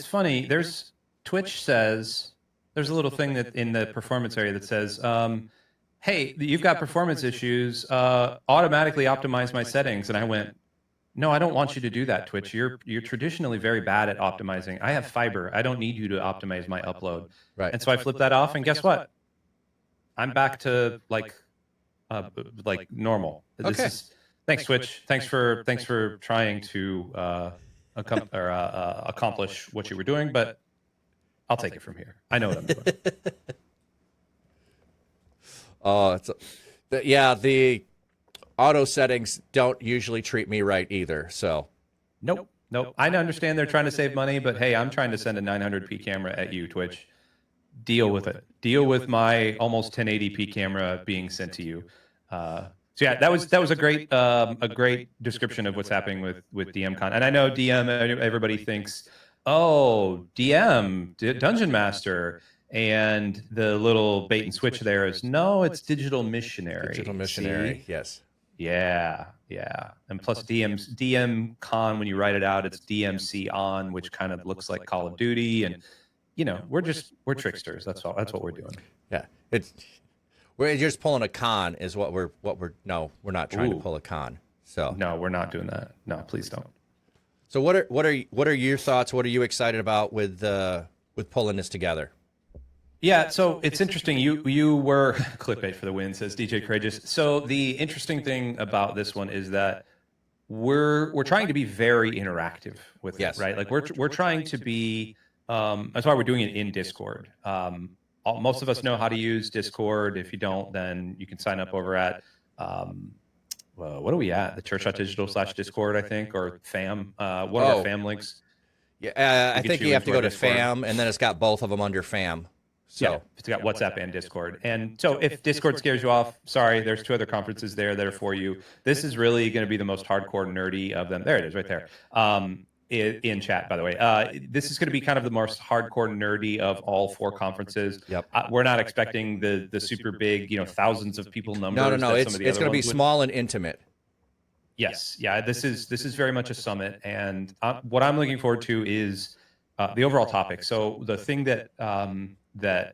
funny. Twitch says there's a little thing that in the performance area that says, hey, you've got performance issues. Automatically optimize my settings. And I went, no, I don't want you to do that, Twitch. You're traditionally very bad at optimizing. I have fiber. I don't need you to optimize my upload. Right. And so I flipped that off, and guess what? I'm back to like normal. Okay. Thanks, Twitch. Thanks for trying to accomplish what you were doing, but I'll take it from here. I know what I'm doing. Oh, the auto settings don't usually treat me right either. So, nope. I understand they're trying to save money, but hey, I'm trying to send a 900p camera at you, Twitch. Deal with it. Deal with my almost 1080p camera being sent to you. So yeah, that was a great description of what's happening with DMCON. And I know DM, everybody thinks, oh, DM, Dungeon Master. And the little bait and switch there is, no, it's digital missionary. Digital missionary, See? yes. Yeah. And plus DMCON, when you write it out, it's DMCON, which kind of looks like Call of Duty. And, we're tricksters. That's what we're doing. Yeah. We're just pulling a con is what we're not trying to pull a con. So no, we're not doing that. No, please don't. So what are your thoughts? What are you excited about with pulling this together? Yeah, so it's interesting. You were clickbait for the win, says DJ Courageous. So the interesting thing about this one is that we're trying to be very interactive with it, right? Like we're trying to be. That's why we're doing it in Discord. Most of us know how to use Discord. If you don't, then you can sign up over at what are we at? theChurch.digital/Discord, I think, or FAM. What are our FAM links? Yeah, I think you have to go to Discord. FAM, and then it's got both of them under FAM. So yeah, it's got WhatsApp and Discord. And so if Discord scares you off, sorry, there's 2 other conferences there that are for you. This is really going to be the most hardcore nerdy of them. There it is right there. In chat, by the way. This is going to be kind of the most hardcore nerdy of all 4 conferences. Yep. We're not expecting the super big, thousands of people numbers. No. It's going to be small and intimate. Yes. Yeah. This is very much a summit. And what I'm looking forward to is the overall topic. So the thing that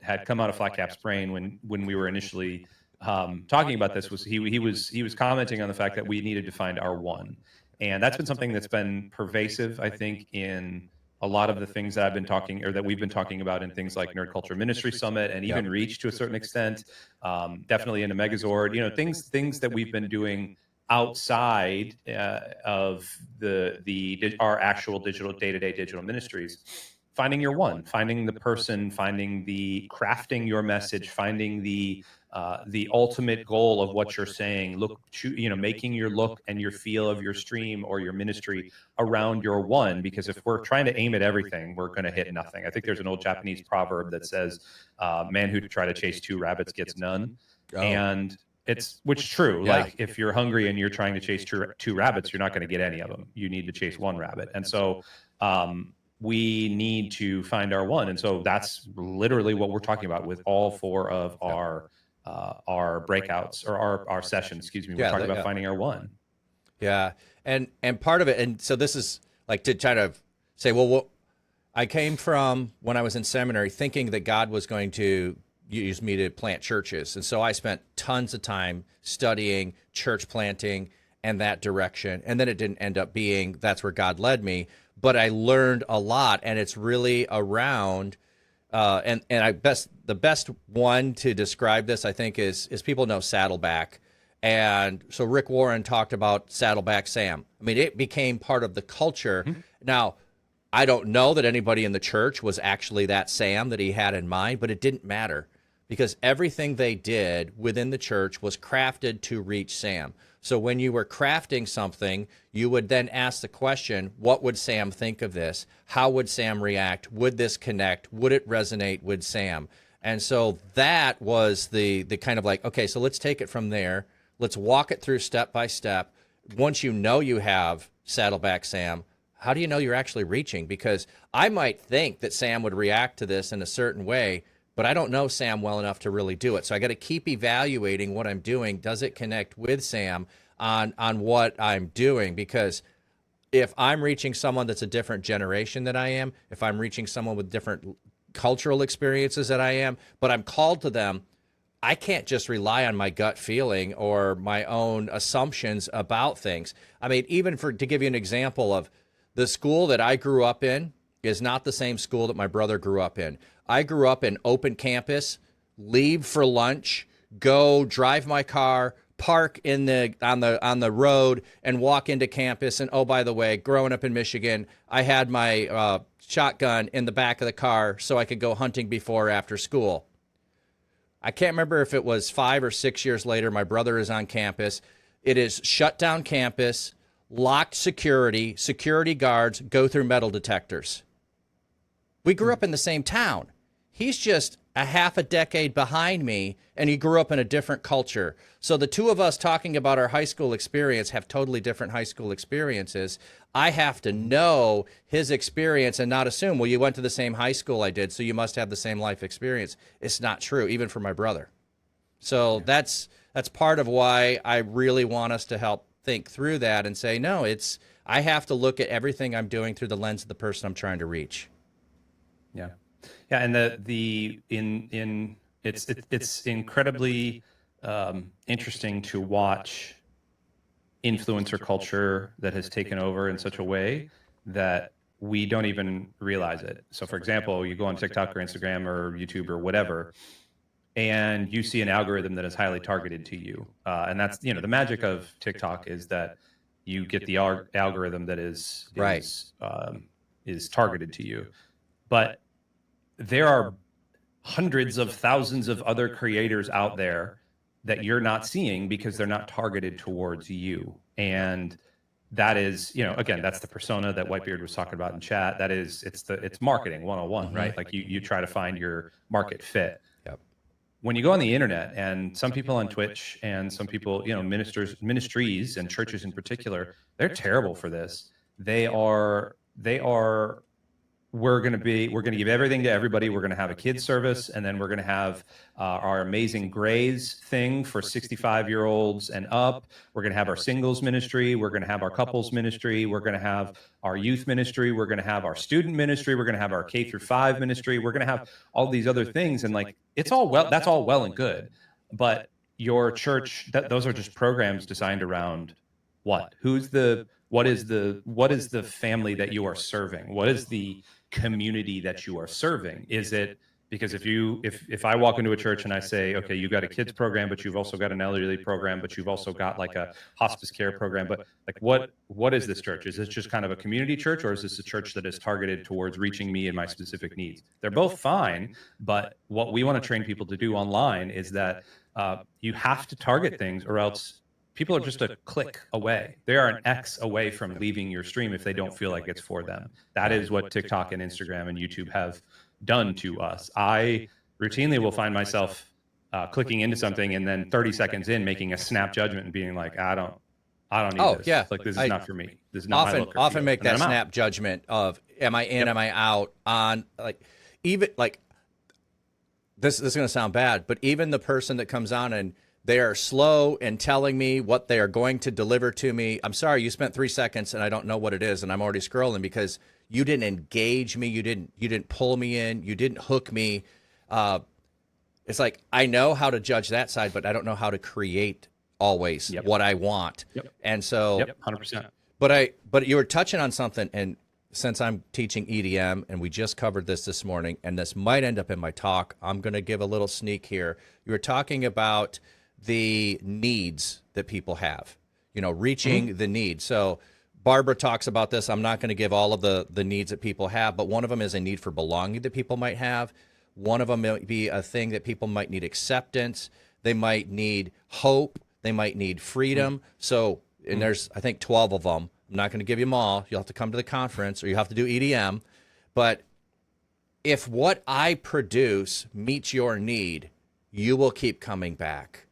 had come out of Flatcap's brain when we were initially talking about this was he was commenting on the fact that we needed to find our one. And that's been something that's been pervasive, I think, in a lot of the things that I've been talking or that we've been talking about in things like Nerd Culture Ministry Summit and even Reach to a certain extent, definitely in a Megazord, things that we've been doing outside of our actual day-to-day digital ministries. Finding your one, finding the person, finding crafting your message, finding the ultimate goal of what you're saying, making your look and your feel of your stream or your ministry around your one, because if we're trying to aim at everything, we're going to hit nothing. I think there's an old Japanese proverb that says, man who try to chase 2 rabbits gets none. Oh. And which is true. Yeah. Like if you're hungry and you're trying to chase 2 rabbits, you're not going to get any of them. You need to chase 1 rabbit. And so, we need to find our one. And so that's literally what we're talking about with all 4 of our breakouts or our sessions, excuse me. We're talking about finding our one. Yeah. And part of it, and so this is like to try to say, well, I came from when I was in seminary thinking that God was going to use me to plant churches. And so I spent tons of time studying church planting and that direction. And then it didn't end up being, that's where God led me. But I learned a lot, and it's really around, and the best one to describe this, I think, is people know Saddleback. And so Rick Warren talked about Saddleback Sam. I mean, it became part of the culture. Mm-hmm. Now, I don't know that anybody in the church was actually that Sam that he had in mind, but it didn't matter because everything they did within the church was crafted to reach Sam. So when you were crafting something, you would then ask the question, what would Sam think of this? How would Sam react? Would this connect? Would it resonate with Sam? And so that was the kind of like, okay, so let's take it from there. Let's walk it through step by step. Once you know you have Saddleback Sam, how do you know you're actually reaching? Because I might think that Sam would react to this in a certain way, but I don't know Sam well enough to really do it. So I got to keep evaluating what I'm doing. Does it connect with Sam on what I'm doing? Because if I'm reaching someone that's a different generation than I am, if I'm reaching someone with different cultural experiences that I am, but I'm called to them, I can't just rely on my gut feeling or my own assumptions about things. I mean, even to give you an example of the school that I grew up in is not the same school that my brother grew up in. I grew up in open campus, leave for lunch, go drive my car, park on the road, and walk into campus. And oh, by the way, growing up in Michigan, I had my shotgun in the back of the car so I could go hunting before or after school. I can't remember if it was 5 or 6 years later, my brother is on campus. It is shut down campus, locked security guards go through metal detectors. We grew up in the same town. He's just a half a decade behind me, and he grew up in a different culture. So the two of us talking about our high school experience have totally different high school experiences. I have to know his experience and not assume, well, you went to the same high school I did, so you must have the same life experience. It's not true, even for my brother. So that's part of why I really want us to help think through that and say, no, I have to look at everything I'm doing through the lens of the person I'm trying to reach. Yeah. Yeah, and it's incredibly interesting to watch influencer culture that has taken over in such a way that we don't even realize it. So, for example, you go on TikTok or Instagram or YouTube or whatever, and you see an algorithm that is highly targeted to you, and that's the magic of TikTok is that you get the algorithm that is targeted to you, but there are hundreds of thousands of other creators out there that you're not seeing because they're not targeted towards you. And that is, again, that's the persona that Whitebeard was talking about in chat. That is, it's marketing 101, right? Like you try to find your market fit. Yep. When you go on the internet, and some people on Twitch and some people, ministries and churches in particular, they're terrible for this. We're going to give everything to everybody. We're going to have a kids service, and then we're going to have our Amazing Grays thing for 65-year-olds and up. We're going to have our singles ministry. We're going to have our couples ministry. We're going to have our youth ministry. We're going to have our student ministry. We're going to have our K-5 ministry. We're going to have all these other things, and that's all well and good. But your church, those are just programs designed around what? What is the family that you are serving? What is the community that you are serving? Is it because if I walk into a church and I say, okay, you've got a kids program, but you've also got an elderly program, but you've also got like a hospice care program, but what is this church? Is this just kind of a community church, or is this a church that is targeted towards reaching me and my specific needs? They're both fine, but what we want to train people to do online is that you have to target things, or else people are just a click away. They are an X away from leaving your stream if they don't feel like it's for them. That is what TikTok and Instagram and YouTube have done to us. I routinely will find myself clicking into something and then 30 seconds in making a snap judgment and being like, I don't need this. Yeah. Like, this is not for me. This is not my look or often feel. make And that then I'm snap out. judgment of, am I in, am I out, on, this is going to sound bad, but even the person that comes on and they are slow in telling me what they are going to deliver to me. I'm sorry, you spent 3 seconds and I don't know what it is, and I'm already scrolling because you didn't engage me, you didn't pull me in, you didn't hook me. It's like, I know how to judge that side, but I don't know how to create always what I want. Yep. And so 100%. But you were touching on something, and since I'm teaching EDM and we just covered this morning, and this might end up in my talk, I'm going to give a little sneak here. You were talking about the needs that people have, reaching the need. So Barbara talks about this. I'm not going to give all of the needs that people have, but one of them is a need for belonging that people might have. One of them might be a thing that people might need acceptance. They might need hope. They might need freedom. So, and there's, I think, 12 of them. I'm not going to give you them all. You'll have to come to the conference or you have to do EDM. But if what I produce meets your need, you will keep coming back.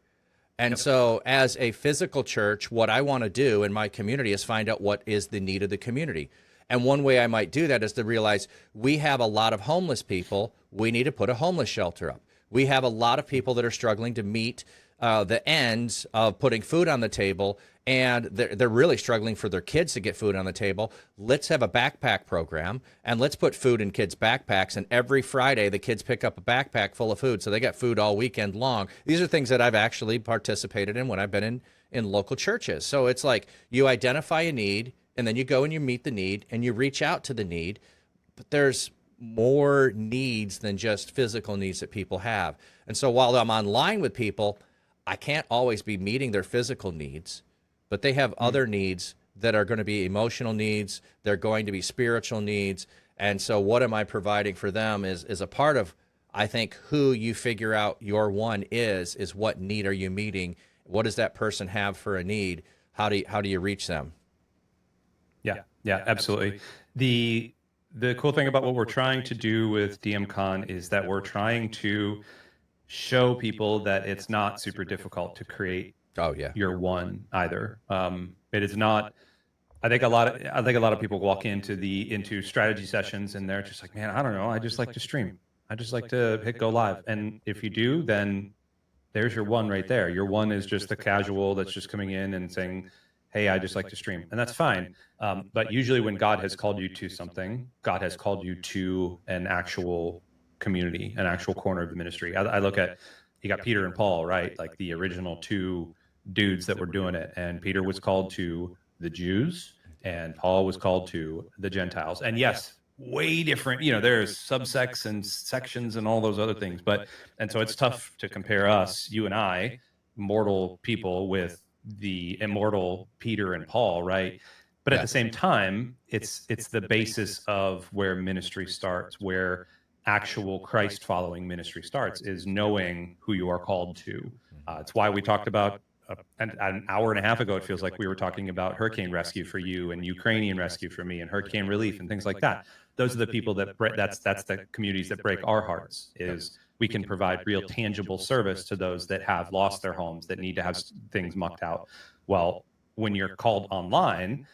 And so as a physical church, what I want to do in my community is find out what is the need of the community. And one way I might do that is to realize we have a lot of homeless people. We need to put a homeless shelter up. We have a lot of people that are struggling to meet the ends of putting food on the table, and they're really struggling for their kids to get food on the table. Let's have a backpack program, and let's put food in kids' backpacks, and every Friday the kids pick up a backpack full of food, so they got food all weekend long. These are things that I've actually participated in when I've been in local churches. So it's like you identify a need, and then you go and you meet the need, and you reach out to the need, but there's more needs than just physical needs that people have. And so while I'm online with people, I can't always be meeting their physical needs, but they have other needs that are going to be emotional needs. They're going to be spiritual needs. And so what am I providing for them is a part of, I think, who you figure out your one is what need are you meeting? What does that person have for a need? How do you reach them? Yeah, absolutely. The cool thing about what we're trying to do with DMCON is that we're trying to show people that it's not super difficult to create your one either. It is not. I think a lot of people walk into strategy sessions and they're just like, man, I don't know. I just like to stream. I just like to hit go live. And if you do, then there's your one right there. Your one is just the casual that's just coming in and saying, hey, I just like to stream. And that's fine. But usually when God has called you to something, God has called you to an actual community, an actual corner of the ministry. I look at, you got Peter and Paul, right? Like the original two dudes that were doing it. And Peter was called to the Jews and Paul was called to the Gentiles. And yes, way different, there's subsects and sections and all those other things. And so it's tough to compare us, you and I, mortal people, with the immortal Peter and Paul, right? But at the same time, it's the basis of where ministry starts, where actual Christ following ministry starts, is knowing who you are called to. It's why we talked about an hour and a half ago, it feels like we were talking about hurricane rescue for you and Ukrainian rescue for me and hurricane relief and things like that. Those are the people that's the communities that break our hearts, is we can provide real tangible service to those that have lost their homes, that need to have things mucked out. Well, when you're called online,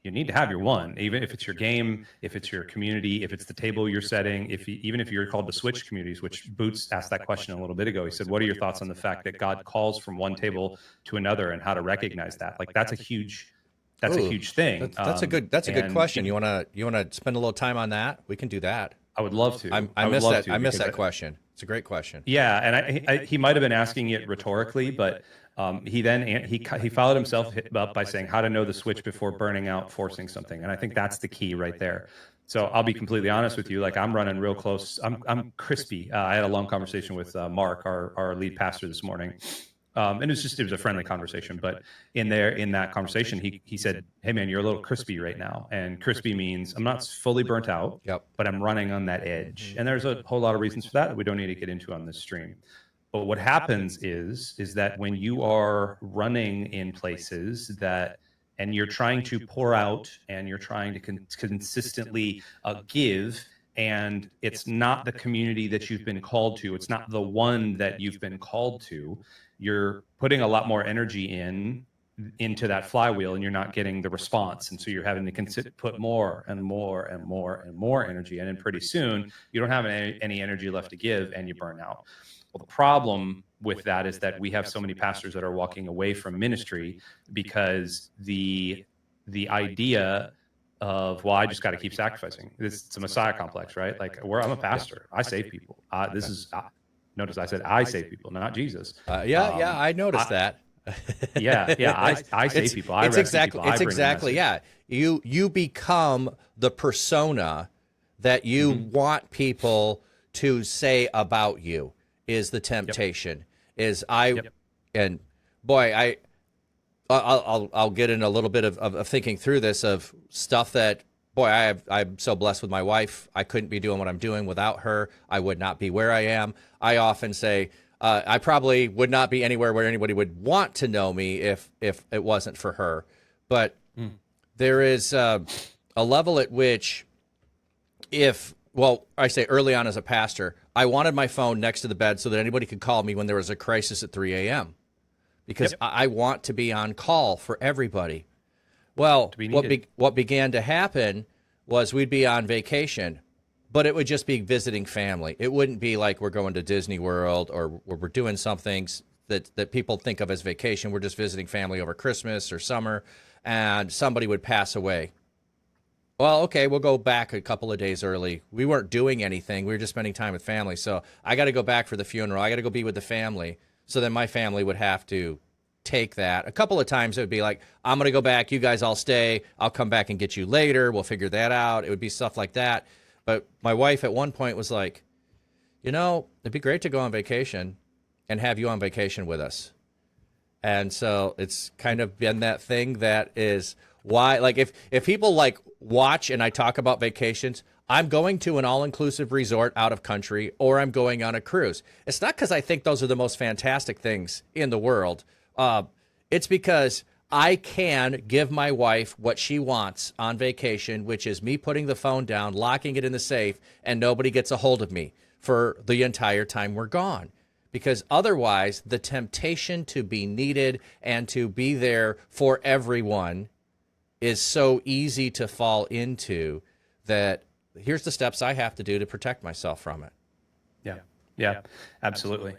you need to have your one, even if it's your game, if it's your community, if it's the table you're setting, even if you're called to switch communities, which Boots asked that question a little bit ago. He said, what are your thoughts on the fact that God calls from one table to another and how to recognize that? Like, that's a huge thing. That's a good question. You want to spend a little time on that? We can do that. I would love to. I missed that question. It's a great question. Yeah, and he might have been asking it rhetorically, but he followed himself up by saying how to know the switch before burning out, forcing something, and I think that's the key right there. So I'll be completely honest with you. Like, I'm running real close. I'm crispy. I had a long conversation with Mark, our lead pastor, this morning. And it was a friendly conversation, but in that conversation, he said, hey man, you're a little crispy right now. And crispy means I'm not fully burnt out, but I'm running on that edge. And there's a whole lot of reasons for that we don't need to get into on this stream. But what happens is that when you are running in places and you're trying to pour out and you're trying to consistently give, and it's not the community that you've been called to, it's not the one that you've been called to, you're putting a lot more energy into that flywheel and you're not getting the response. And so you're having to put more and more and more and more energy. And then pretty soon you don't have any energy left to give and you burn out. Well, the problem with that is that we have so many pastors that are walking away from ministry because the idea of, well, I just got to keep sacrificing. It's a Messiah complex, right? Like, I'm a pastor. I save people. Notice I said I save people, not Jesus. I noticed that. I save people. I rescue people. It's exactly. You become the persona that you want people to say about you. Is the temptation? And boy, I'll get in a little bit of thinking through this, of stuff that boy, I'm so blessed with my wife. I couldn't be doing what I'm doing without her. I would not be where I am. I often say I probably would not be anywhere where anybody would want to know me if it wasn't for her. But there is a level at which I say early on as a pastor, I wanted my phone next to the bed so that anybody could call me when there was a crisis at 3 a.m. because I want to be on call for everybody. Well, what began to happen was we'd be on vacation, but it would just be visiting family. It wouldn't be like we're going to Disney World or we're doing something that people think of as vacation. We're just visiting family over Christmas or summer, and somebody would pass away. Well, okay, we'll go back a couple of days early. We weren't doing anything. We were just spending time with family. So I got to go back for the funeral. I got to go be with the family. So then my family would have to take that. A couple of times it would be like, I'm going to go back. You guys all stay. I'll come back and get you later. We'll figure that out. It would be stuff like that. But my wife at one point was like, it'd be great to go on vacation and have you on vacation with us. And so it's kind of been that thing that is why, like if people like watch and I talk about vacations, I'm going to an all-inclusive resort out of country or I'm going on a cruise. It's not because I think those are the most fantastic things in the world. It's because I can give my wife what she wants on vacation, which is me putting the phone down, locking it in the safe, and nobody gets a hold of me for the entire time we're gone. Because otherwise, the temptation to be needed and to be there for everyone is so easy to fall into that here's the steps I have to do to protect myself from it. Yeah, absolutely.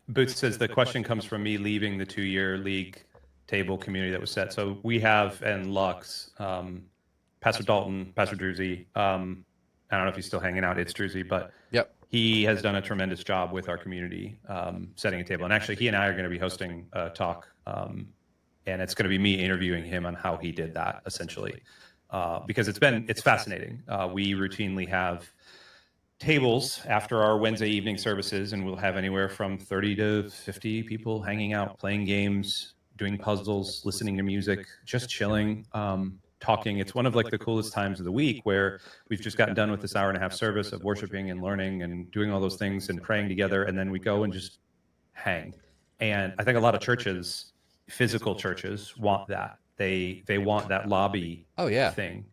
Boots says the question comes from me leaving the 2-year league table community that was set. So we have, and Lux, Pastor Dalton, Pastor Druzy, I don't know if he's still hanging out, it's Druzy, but he has done a tremendous job with our community, setting a table. And actually, he and I are going to be hosting a talk, and it's going to be me interviewing him on how he did that, essentially, because it's fascinating. We routinely have tables after our Wednesday evening services, and we'll have anywhere from 30 to 50 people hanging out, playing games, doing puzzles, listening to music, just chilling, talking. It's one of like the coolest times of the week where we've just gotten done with this 1.5-hour service of worshiping and learning and doing all those things and praying together, and then we go and just hang. And I think a lot of churches, physical churches, want that. They want that lobby thing.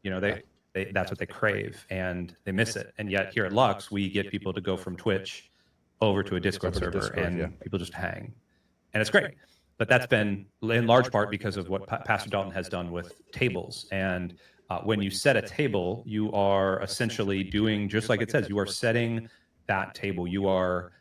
That's what they crave, and they miss it. And yet here at Lux, we get people to go from Twitch over to a Discord server, and people just hang. And it's great. But that's been in large part because of what Pastor Dalton has done with tables. And when you set a table, you are essentially doing, just like it says, you are setting that table. You are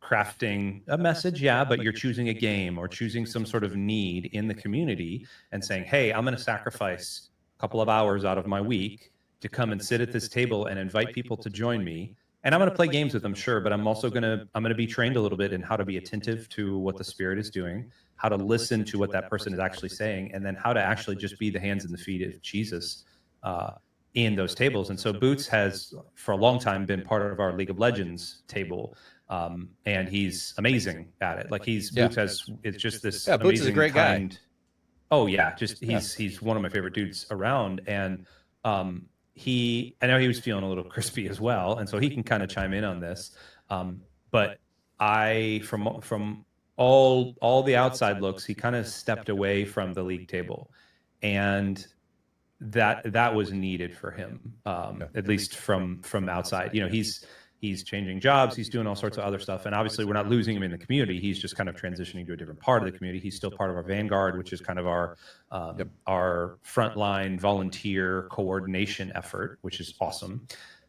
crafting a message, but you're choosing a game or choosing some sort of need in the community and saying, hey, I'm going to sacrifice couple of hours out of my week to come and sit at this table and invite people to join me. And I'm going to play games with them, sure, but I'm also going to be trained a little bit in how to be attentive to what the Spirit is doing, how to listen to what that person is actually saying, and then how to actually just be the hands and the feet of Jesus in those tables. And so Boots has, for a long time, been part of our League of Legends table, and he's amazing at it. Like Boots it's just this amazing, Boots is a great guy. Oh yeah, he's one of my favorite dudes around, and I know he was feeling a little crispy as well, and so he can kind of chime in on this. But from all the outside looks, he kind of stepped away from the league table, and that was needed for him, at least from outside. He's changing jobs. He's doing all sorts of other stuff. And obviously, we're not losing him in the community. He's just kind of transitioning to a different part of the community. He's still part of our Vanguard, which is kind of our frontline volunteer coordination effort, which is awesome.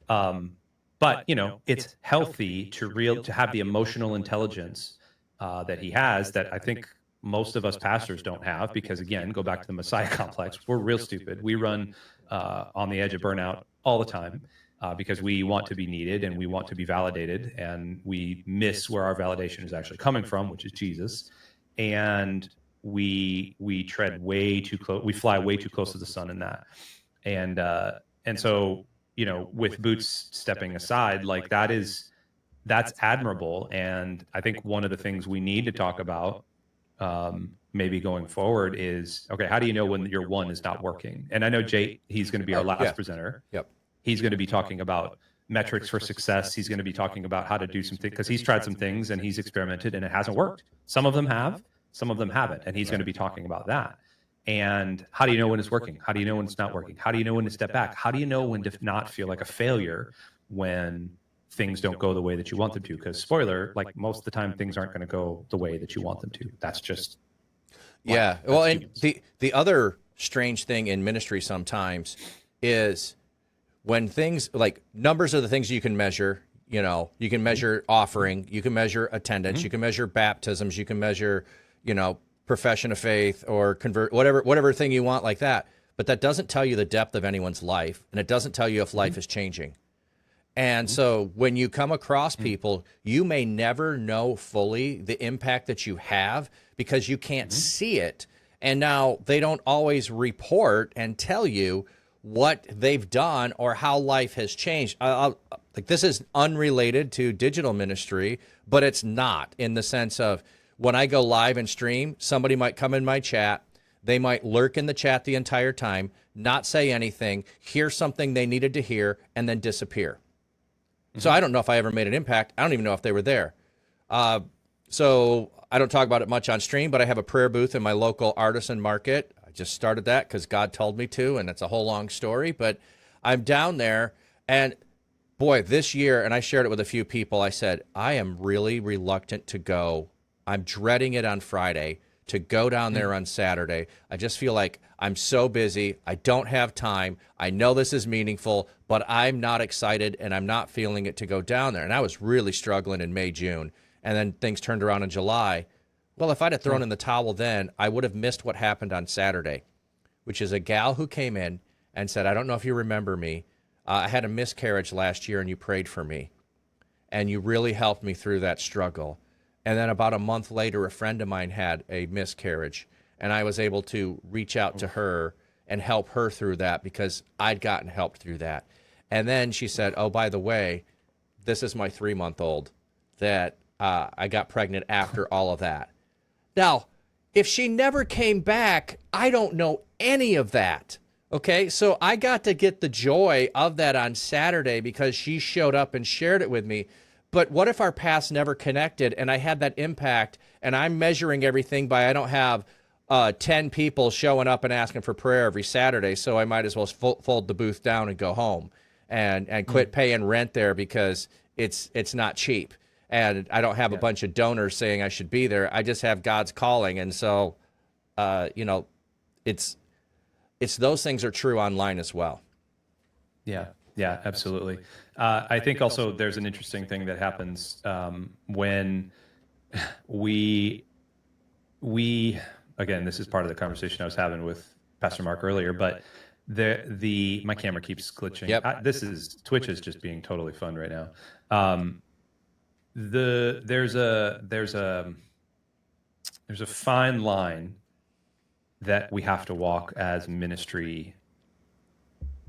But, it's healthy to have the emotional intelligence that he has that I think most of us pastors don't have, because, again, go back to the Messiah complex. We're real stupid. We run on the edge of burnout all the time. Because we want to be needed and we want to be validated, and we miss where our validation is actually coming from, which is Jesus. And we tread way too close. We fly way too close to the sun in that. And so, with Boots stepping aside, like that's admirable. And I think one of the things we need to talk about maybe going forward is, okay, how do you know when your one is not working? And I know Jay, he's going to be our last presenter. Yep. He's going to be talking about metrics for success. He's going to be talking about how to do some things, because he's tried some things and he's experimented and it hasn't worked. Some of them have, some of them haven't. And he's going to be talking about that. And how do you know when it's working? How do you know when it's not working? How do you know when to step back? How do you know when to not feel like a failure when things don't go the way that you want them to? Because spoiler, like most of the time, things aren't going to go the way that you want them to. That's just yeah. Well, and the other strange thing in ministry sometimes is when things like numbers are the things you can measure. You know, you can measure offering, you can measure attendance, you can measure baptisms, you can measure, you know, profession of faith or convert, whatever thing you want like that. But that doesn't tell you the depth of anyone's life, and it doesn't tell you if life is changing. And so when you come across people, you may never know fully the impact that you have because you can't see it. And now they don't always report and tell you what they've done or how life has changed. Like, this is unrelated to digital ministry, but it's not, in the sense of when I go live and stream, somebody might come in my chat. They might lurk in the chat the entire time, not say anything, hear something they needed to hear, and then disappear. So I don't know if I ever made an impact. I don't even know if they were there. So I don't talk about it much on stream, but I have a prayer booth in my local artisan market. I just started that because God told me to, and it's a whole long story. But I'm down there, and boy, this year, and I shared it with a few people, I said, I am really reluctant to go. I'm dreading it on Friday to go down there on Saturday. I just feel like I'm so busy. I don't have time. I know this is meaningful, but I'm not excited and I'm not feeling it to go down there. And I was really struggling in May, June, and then things turned around in July. Well, if I'd have thrown in the towel then, I would have missed what happened on Saturday, which is a gal who came in and said, I don't know if you remember me. I had a miscarriage last year and you prayed for me. And you really helped me through that struggle. And then about a month later, a friend of mine had a miscarriage, and I was able to reach out to her and help her through that because I'd gotten helped through that. And then she said, oh, by the way, this is my 3-month-old that I got pregnant after all of that. Now, if she never came back, I don't know any of that. Okay, so I got to get the joy of that on Saturday because she showed up and shared it with me. But what if our paths never connected and I had that impact and I'm measuring everything by I don't have 10 people showing up and asking for prayer every Saturday, so I might as well fold the booth down and go home and quit paying rent there because it's not cheap. And I don't have a bunch of donors saying I should be there. I just have God's calling. And so, you know, it's those things are true online as well. Yeah, absolutely. I think also there's an interesting thing that happens when we again, this is part of the conversation I was having with Pastor Mark earlier, but my camera keeps glitching. Yep. Twitch is just being totally fun right now. There's a fine line that we have to walk as ministry.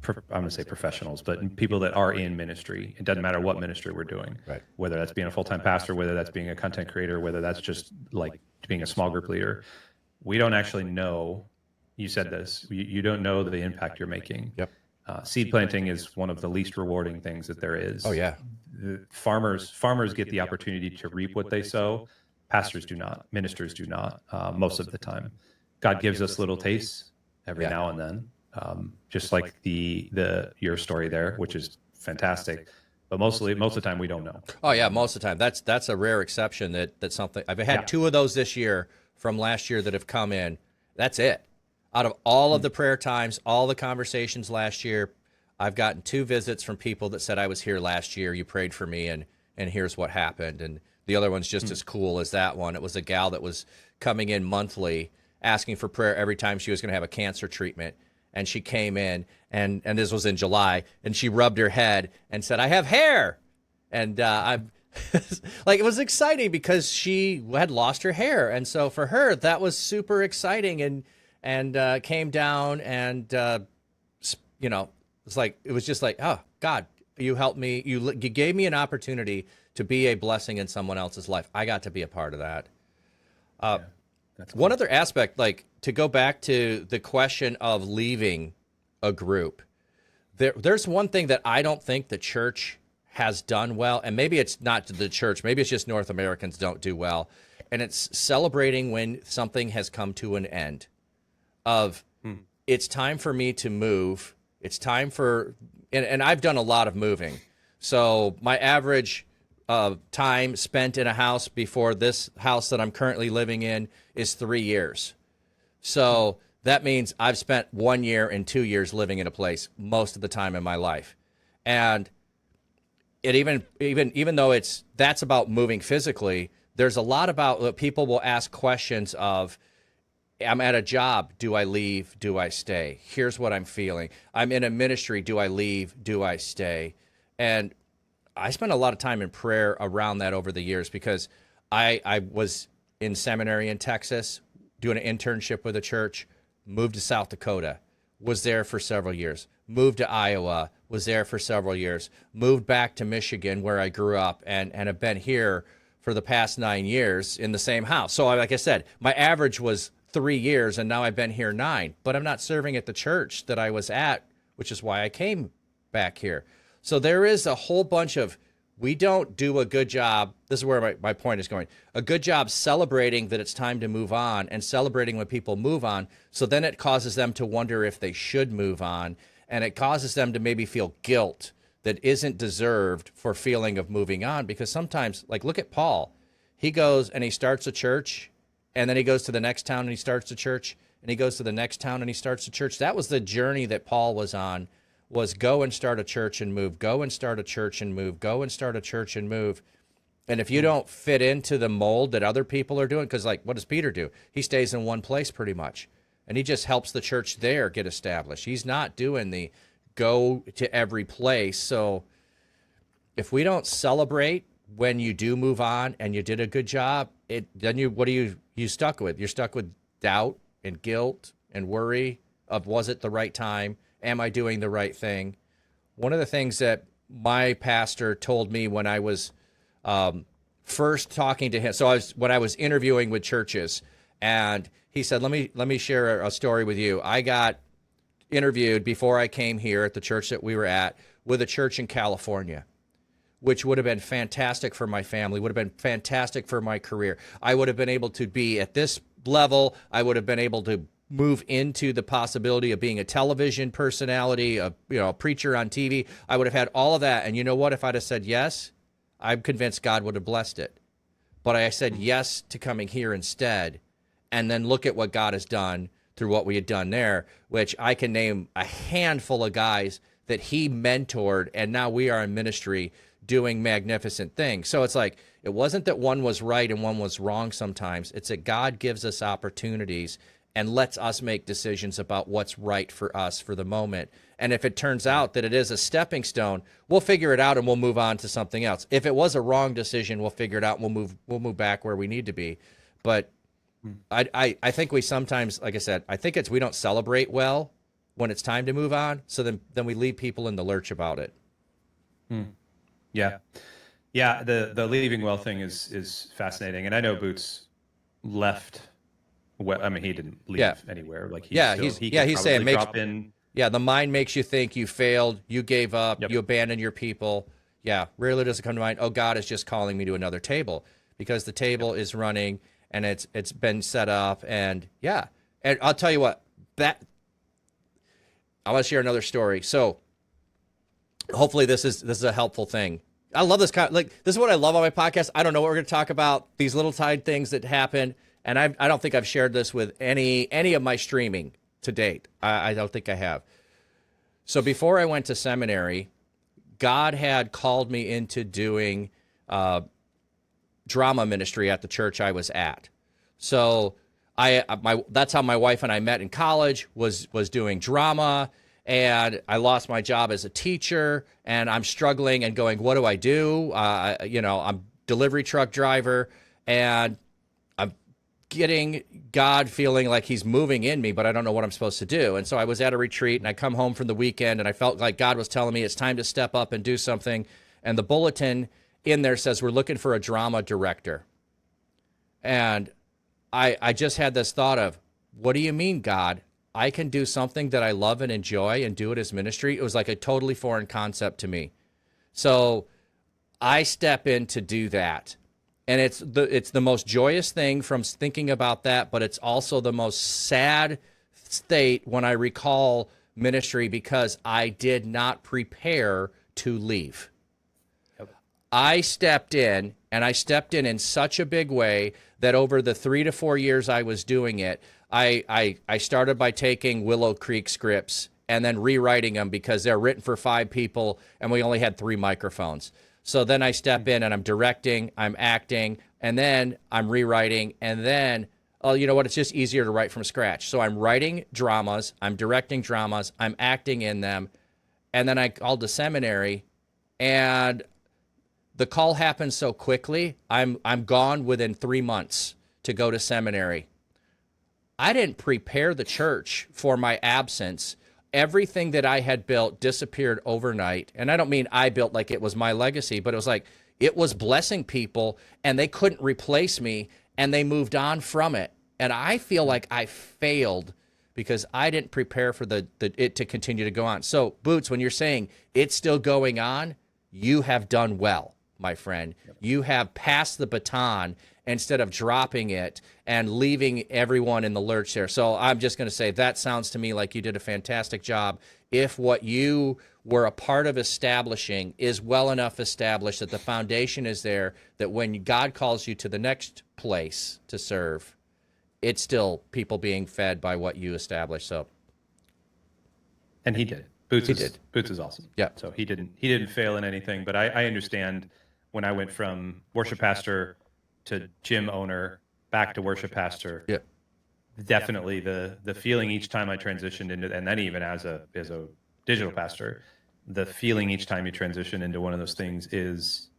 I'm going to say professionals, but people that are in ministry. It doesn't matter what ministry we're doing, right? Whether that's being a full-time pastor, whether that's being a content creator, whether that's just like being a small group leader. We don't actually know. You said this. You don't know the impact you're making. Yep. Seed planting is one of the least rewarding things that there is. Oh yeah. Farmers get the opportunity to reap what they sow. Pastors do not. Ministers do not. Most of the time, God gives us little tastes every now and then. Just like your story there, which is fantastic, but most of the time we don't know. Oh yeah, most of the time. That's a rare exception that something I've had 2 of those this year from last year that have come in. That's it. Out of all of the prayer times, all the conversations last year, I've gotten 2 visits from people that said I was here last year. You prayed for me, and here's what happened. And the other one's just as cool as that one. It was a gal that was coming in monthly, asking for prayer every time she was going to have a cancer treatment. And she came in, and this was in July, and she rubbed her head and said, I have hair. And I'm like, it was exciting because she had lost her hair. And so for her, that was super exciting and came down and, you know, it was just like, oh, God, you helped me. You gave me an opportunity to be a blessing in someone else's life. I got to be a part of that. That's one other aspect, like to go back to the question of leaving a group. There's one thing that I don't think the church has done well, and maybe it's not the church, maybe it's just North Americans don't do well, and it's celebrating when something has come to an end. It's time for me to move. It's time for, and I've done a lot of moving. So my average time spent in a house before this house that I'm currently living in is 3 years. So that means I've spent 1 year and 2 years living in a place most of the time in my life. And it even though that's about moving physically, there's a lot about people will ask questions of, I'm at a job. Do I leave? Do I stay? Here's what I'm feeling. I'm in a ministry. Do I leave? Do I stay? And I spent a lot of time in prayer around that over the years because I was in seminary in Texas doing an internship with a church, moved to South Dakota, was there for several years, moved to Iowa, was there for several years, moved back to Michigan where I grew up and have been here for the past 9 years in the same house. So like I said, my average was 3 years, and now I've been here 9, but I'm not serving at the church that I was at, which is why I came back here. So there is a whole bunch of, we don't do a good job. This is where my point is going. A good job celebrating that it's time to move on and celebrating when people move on. So then it causes them to wonder if they should move on. And it causes them to maybe feel guilt that isn't deserved for feeling of moving on. Because sometimes, like, look at Paul. He goes and he starts a church, and then he goes to the next town and he starts a church, and he goes to the next town and he starts a church. That was the journey that Paul was on, was go and start a church and move, go and start a church and move, go and start a church and move. And if you don't fit into the mold that other people are doing, because like, what does Peter do? He stays in one place pretty much, and he just helps the church there get established. He's not doing the go to every place. So if we don't celebrate when you do move on and you did a good job, then what are you stuck with? You're stuck with doubt and guilt and worry of, was it the right time? Am I doing the right thing? One of the things that my pastor told me when I was first talking to him, so when I was interviewing with churches, and he said, let me share a story with you. I got interviewed before I came here at the church that we were at with a church in California, which would have been fantastic for my family, would have been fantastic for my career. I would have been able to be at this level. I would have been able to move into the possibility of being a television personality, a preacher on TV. I would have had all of that. And you know what? If I'd have said yes, I'm convinced God would have blessed it. But I said yes to coming here instead. And then look at what God has done through what we had done there, which I can name a handful of guys that he mentored. And now we are in ministry doing magnificent things. So it's like, it wasn't that one was right and one was wrong sometimes. It's that God gives us opportunities and lets us make decisions about what's right for us for the moment. And if it turns out that it is a stepping stone, we'll figure it out and we'll move on to something else. If it was a wrong decision, we'll figure it out and we'll move back where we need to be. But I think we sometimes, like I said, I think we don't celebrate well when it's time to move on. So then we leave people in the lurch about it. Yeah. Yeah. The leaving well thing is fascinating. And I know Boots left. Well, I mean, he didn't leave anywhere. Like he's saying drop in. Yeah, the mind makes you think you failed, you gave up, you abandoned your people. Yeah, rarely does it come to mind, oh, God is just calling me to another table, because the table is running and it's been set up. And yeah, and I'll tell you what, I want to share another story. So hopefully this is a helpful thing. I love this this is what I love on my podcast. I don't know what we're going to talk about, these little tiny things that happen. And I don't think I've shared this with any of my streaming to date. I don't think I have. So before I went to seminary, God had called me into doing drama ministry at the church I was at. So that's how my wife and I met in college, was doing drama. And I lost my job as a teacher, and I'm struggling and going, what do I do? I'm delivery truck driver, and getting God feeling like he's moving in me, but I don't know what I'm supposed to do. And so I was at a retreat, and I come home from the weekend, and I felt like God was telling me it's time to step up and do something. And the bulletin in there says, we're looking for a drama director. And I just had this thought of, what do you mean, God? I can do something that I love and enjoy and do it as ministry? It was like a totally foreign concept to me. So I step in to do that. And it's the most joyous thing from thinking about that, but it's also the most sad state when I recall ministry because I did not prepare to leave. Yep. I stepped in, and I stepped in such a big way that over the 3 to 4 years I was doing it, I started by taking Willow Creek scripts and then rewriting them because they're written for 5 people and we only had 3 microphones. So then I step in and I'm directing, I'm acting, and then I'm rewriting, and then, oh, you know what, it's just easier to write from scratch. So I'm writing dramas, I'm directing dramas, I'm acting in them, and then I called the seminary, and the call happened so quickly, I'm gone within 3 months to go to seminary. I didn't prepare the church for my absence. Everything that I had built disappeared overnight. And I don't mean I built like it was my legacy, but it was like it was blessing people and they couldn't replace me and they moved on from it. And I feel like I failed because I didn't prepare for it to continue to go on. So, Boots, when you're saying it's still going on, you have done well, my friend. Yep. You have passed the baton instead of dropping it and leaving everyone in the lurch there. So I'm just going to say that sounds to me like you did a fantastic job. If what you were a part of establishing is well enough established that the foundation is there, that when God calls you to the next place to serve, it's still people being fed by what you established. So, and he did. Boots is awesome. Yeah. So he didn't fail in anything. But I understand when I went from worship pastor to gym owner back to worship pastor. Yeah. Definitely the feeling each time I transitioned into, and then even as a digital pastor, the feeling each time you transition into one of those things is,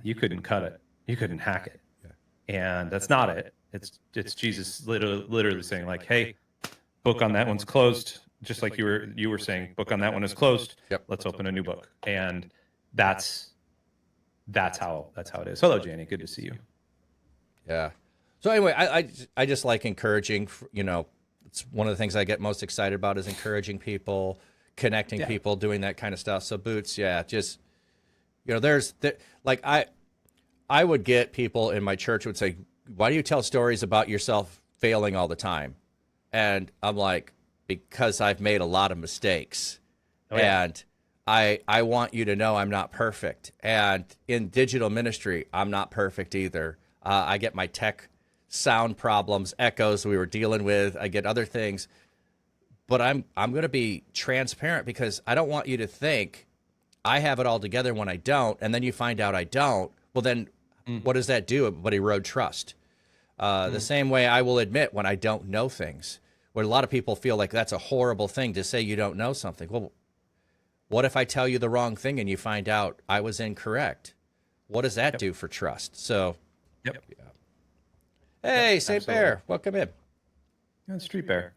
you couldn't cut it, you couldn't hack it, and that's not it. It's Jesus literally saying like, hey, book on that one's closed, just like you were saying, book on that one is closed. Yep. Let's open a new book, and that's how it is. Hello, Janie. Good to see you. Yeah. So anyway, I just like encouraging, it's one of the things I get most excited about is encouraging people, connecting people, doing that kind of stuff. So Boots, just, I would get people in my church who would say, why do you tell stories about yourself failing all the time? And I'm like, because I've made a lot of mistakes. Oh, yeah. And I want you to know I'm not perfect. And in digital ministry, I'm not perfect either. I get my tech sound problems, echoes we were dealing with. I get other things. But I'm going to be transparent because I don't want you to think I have it all together when I don't, and then you find out I don't. Well, then what does that do but erode trust? The same way I will admit when I don't know things. Where a lot of people feel like that's a horrible thing to say you don't know something. Well, what if I tell you the wrong thing and you find out I was incorrect? What does that do for trust? So, yeah. Hey, St. Bear, welcome in. Yeah, Street Bear.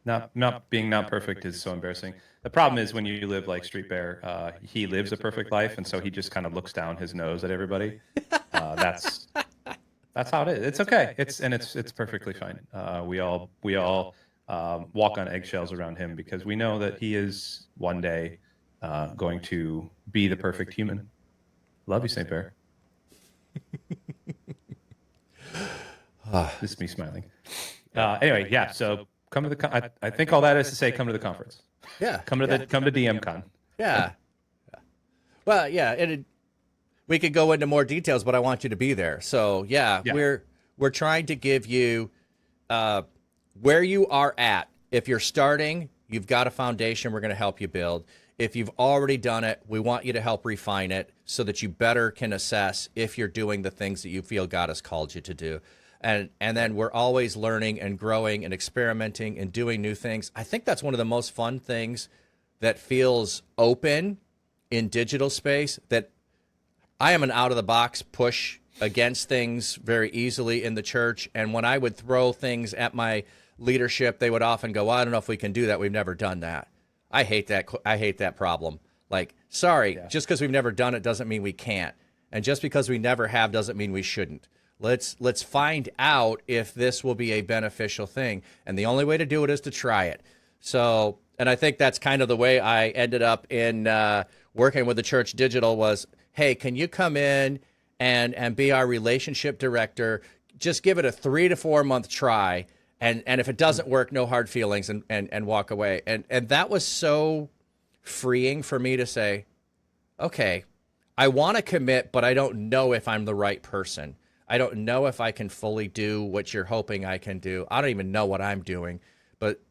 Not being not perfect is so embarrassing. The problem is when you live like Street Bear, he lives a perfect life, and so he just kind of looks down his nose at everybody. That's how it is. It's okay. It's perfectly fine. We all walk on eggshells around him because we know that he is one day going to be the perfect human. Love you, St. Bear. This is me smiling. Anyway, yeah. So come to the. I think all that is to say, come to the conference. Yeah. Come to DMCON. Yeah. Well, yeah. We could go into more details, but I want you to be there. So yeah. We're trying to give you where you are at. If you're starting, you've got a foundation we're going to help you build. If you've already done it, we want you to help refine it so that you better can assess if you're doing the things that you feel God has called you to do. And then we're always learning and growing and experimenting and doing new things. I think that's one of the most fun things that feels open in digital space, that I am an out-of-the-box push against things very easily in the church. And when I would throw things at my leadership, they would often go, well, I don't know if we can do that. We've never done that. I hate that problem. Like, sorry, just because we've never done it doesn't mean we can't. And just because we never have doesn't mean we shouldn't. Let's find out if this will be a beneficial thing. And the only way to do it is to try it. So, and I think that's kind of the way I ended up in working with the Church Digital was, hey, can you come in and be our relationship director? Just give it a 3 to 4 month try. And if it doesn't work, no hard feelings and walk away. And that was so freeing for me to say, okay, I want to commit, but I don't know if I'm the right person. I don't know if I can fully do what you're hoping I can do. I don't even know what I'm doing. But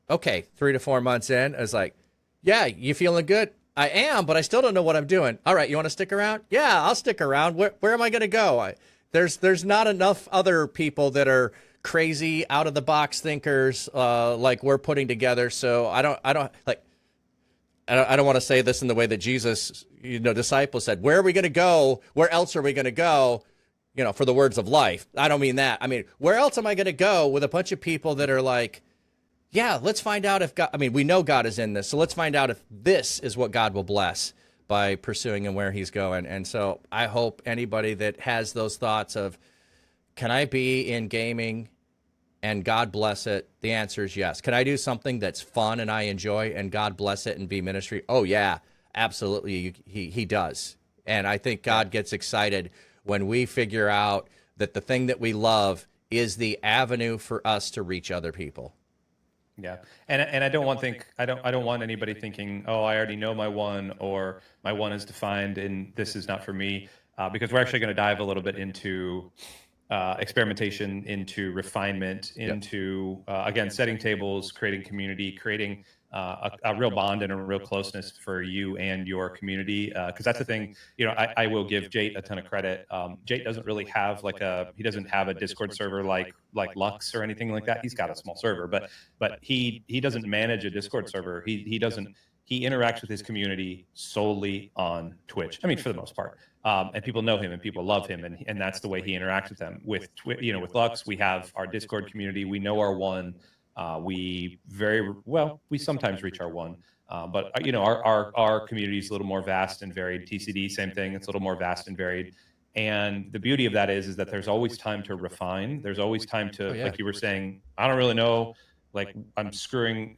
okay, 3 to 4 months in, I was like, yeah, you feeling good? I am, but I still don't know what I'm doing. All right, you want to stick around? Yeah, I'll stick around. Where am I going to go? There's not enough other people that are crazy, out of the box thinkers like we're putting together. So I don't want to say this in the way that Jesus, disciples said, where are we going to go? Where else are we going to go? For the words of life. I don't mean that. I mean, where else am I going to go with a bunch of people that are like, yeah, let's find out if God, we know God is in this. So let's find out if this is what God will bless by pursuing and where he's going. And so I hope anybody that has those thoughts of, can I be in gaming and God bless it? The answer is yes. Can I do something that's fun and I enjoy and God bless it and be ministry? Oh yeah, absolutely. He does. And I think God gets excited when we figure out that the thing that we love is the avenue for us to reach other people. Yeah, and I don't want anybody thinking, oh, I already know my one, or my one is defined and this is not for me, because we're actually going to dive a little bit into experimentation, into refinement, into again, setting tables, creating community, creating a real bond and a real closeness for you and your community. Because that's the thing, I will give Jate a ton of credit. Jate doesn't really have he doesn't have a Discord server like Lux or anything like that. He's got a small server, but he doesn't manage a Discord server. He interacts with his community solely on Twitch. I mean, for the most part. And people know him and people love him, and that's the way he interacts with them. With Lux, we have our Discord community. We know our one. We sometimes reach our one, but our community is a little more vast and varied. TCD, same thing. It's a little more vast and varied. And the beauty of that is that there's always time to refine. There's always time to, like you were saying, I don't really know. Like I'm just kind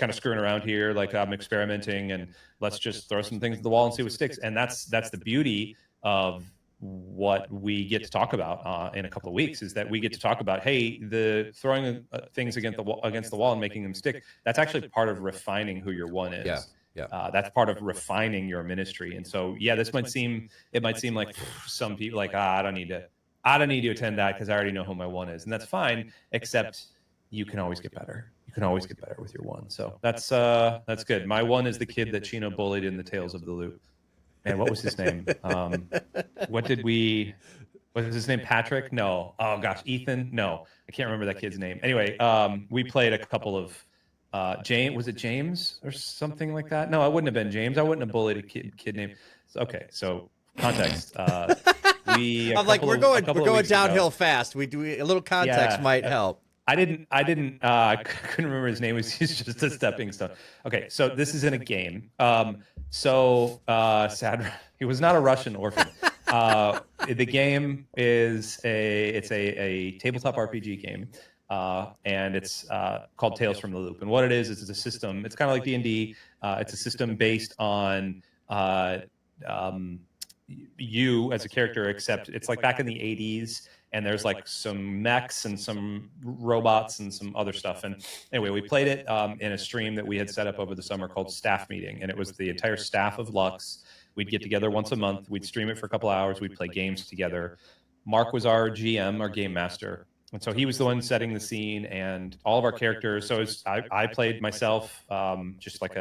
of screwing around here. Like I'm experimenting, and let's just throw some things at the wall and see what sticks. And that's the beauty of what we get to talk about in a couple of weeks, is that we get to talk about, hey, the throwing things against the wall and making them stick. That's actually part of refining who your one is. Yeah. That's part of refining your ministry. And so, this might seem like some people like, I don't need to attend that because I already know who my one is, and that's fine. Except you can always get better. You can always get better with your one. So that's good. My one is the kid that Chino bullied in the Tales of the Loop. And what was his name? Was his name Patrick? No. Oh gosh, Ethan? No, I can't remember that kid's name. Anyway, we played a couple of James. Was it James or something like that? No, it wouldn't have been James. I wouldn't have bullied a kid name. Okay, so context. I'm like, we're going downhill fast. We do a little context might help. I couldn't remember his name. He's just a stepping stone. Okay, so this is in a game. Sad. He was not a Russian orphan. The game is a tabletop RPG game, and it's called Tales from the Loop. And what it is it's a system. It's kind of like D&D. It's a system based on you as a character, except it's like back in the 80s. And there's like some mechs and some robots and some other stuff. And anyway, we played it in a stream that we had set up over the summer called Staff Meeting. And it was the entire staff of Lux. We'd get together once a month. We'd stream it for a couple hours. We'd play games together. Mark was our GM, our game master. And so he was the one setting the scene and all of our characters. So I played myself just like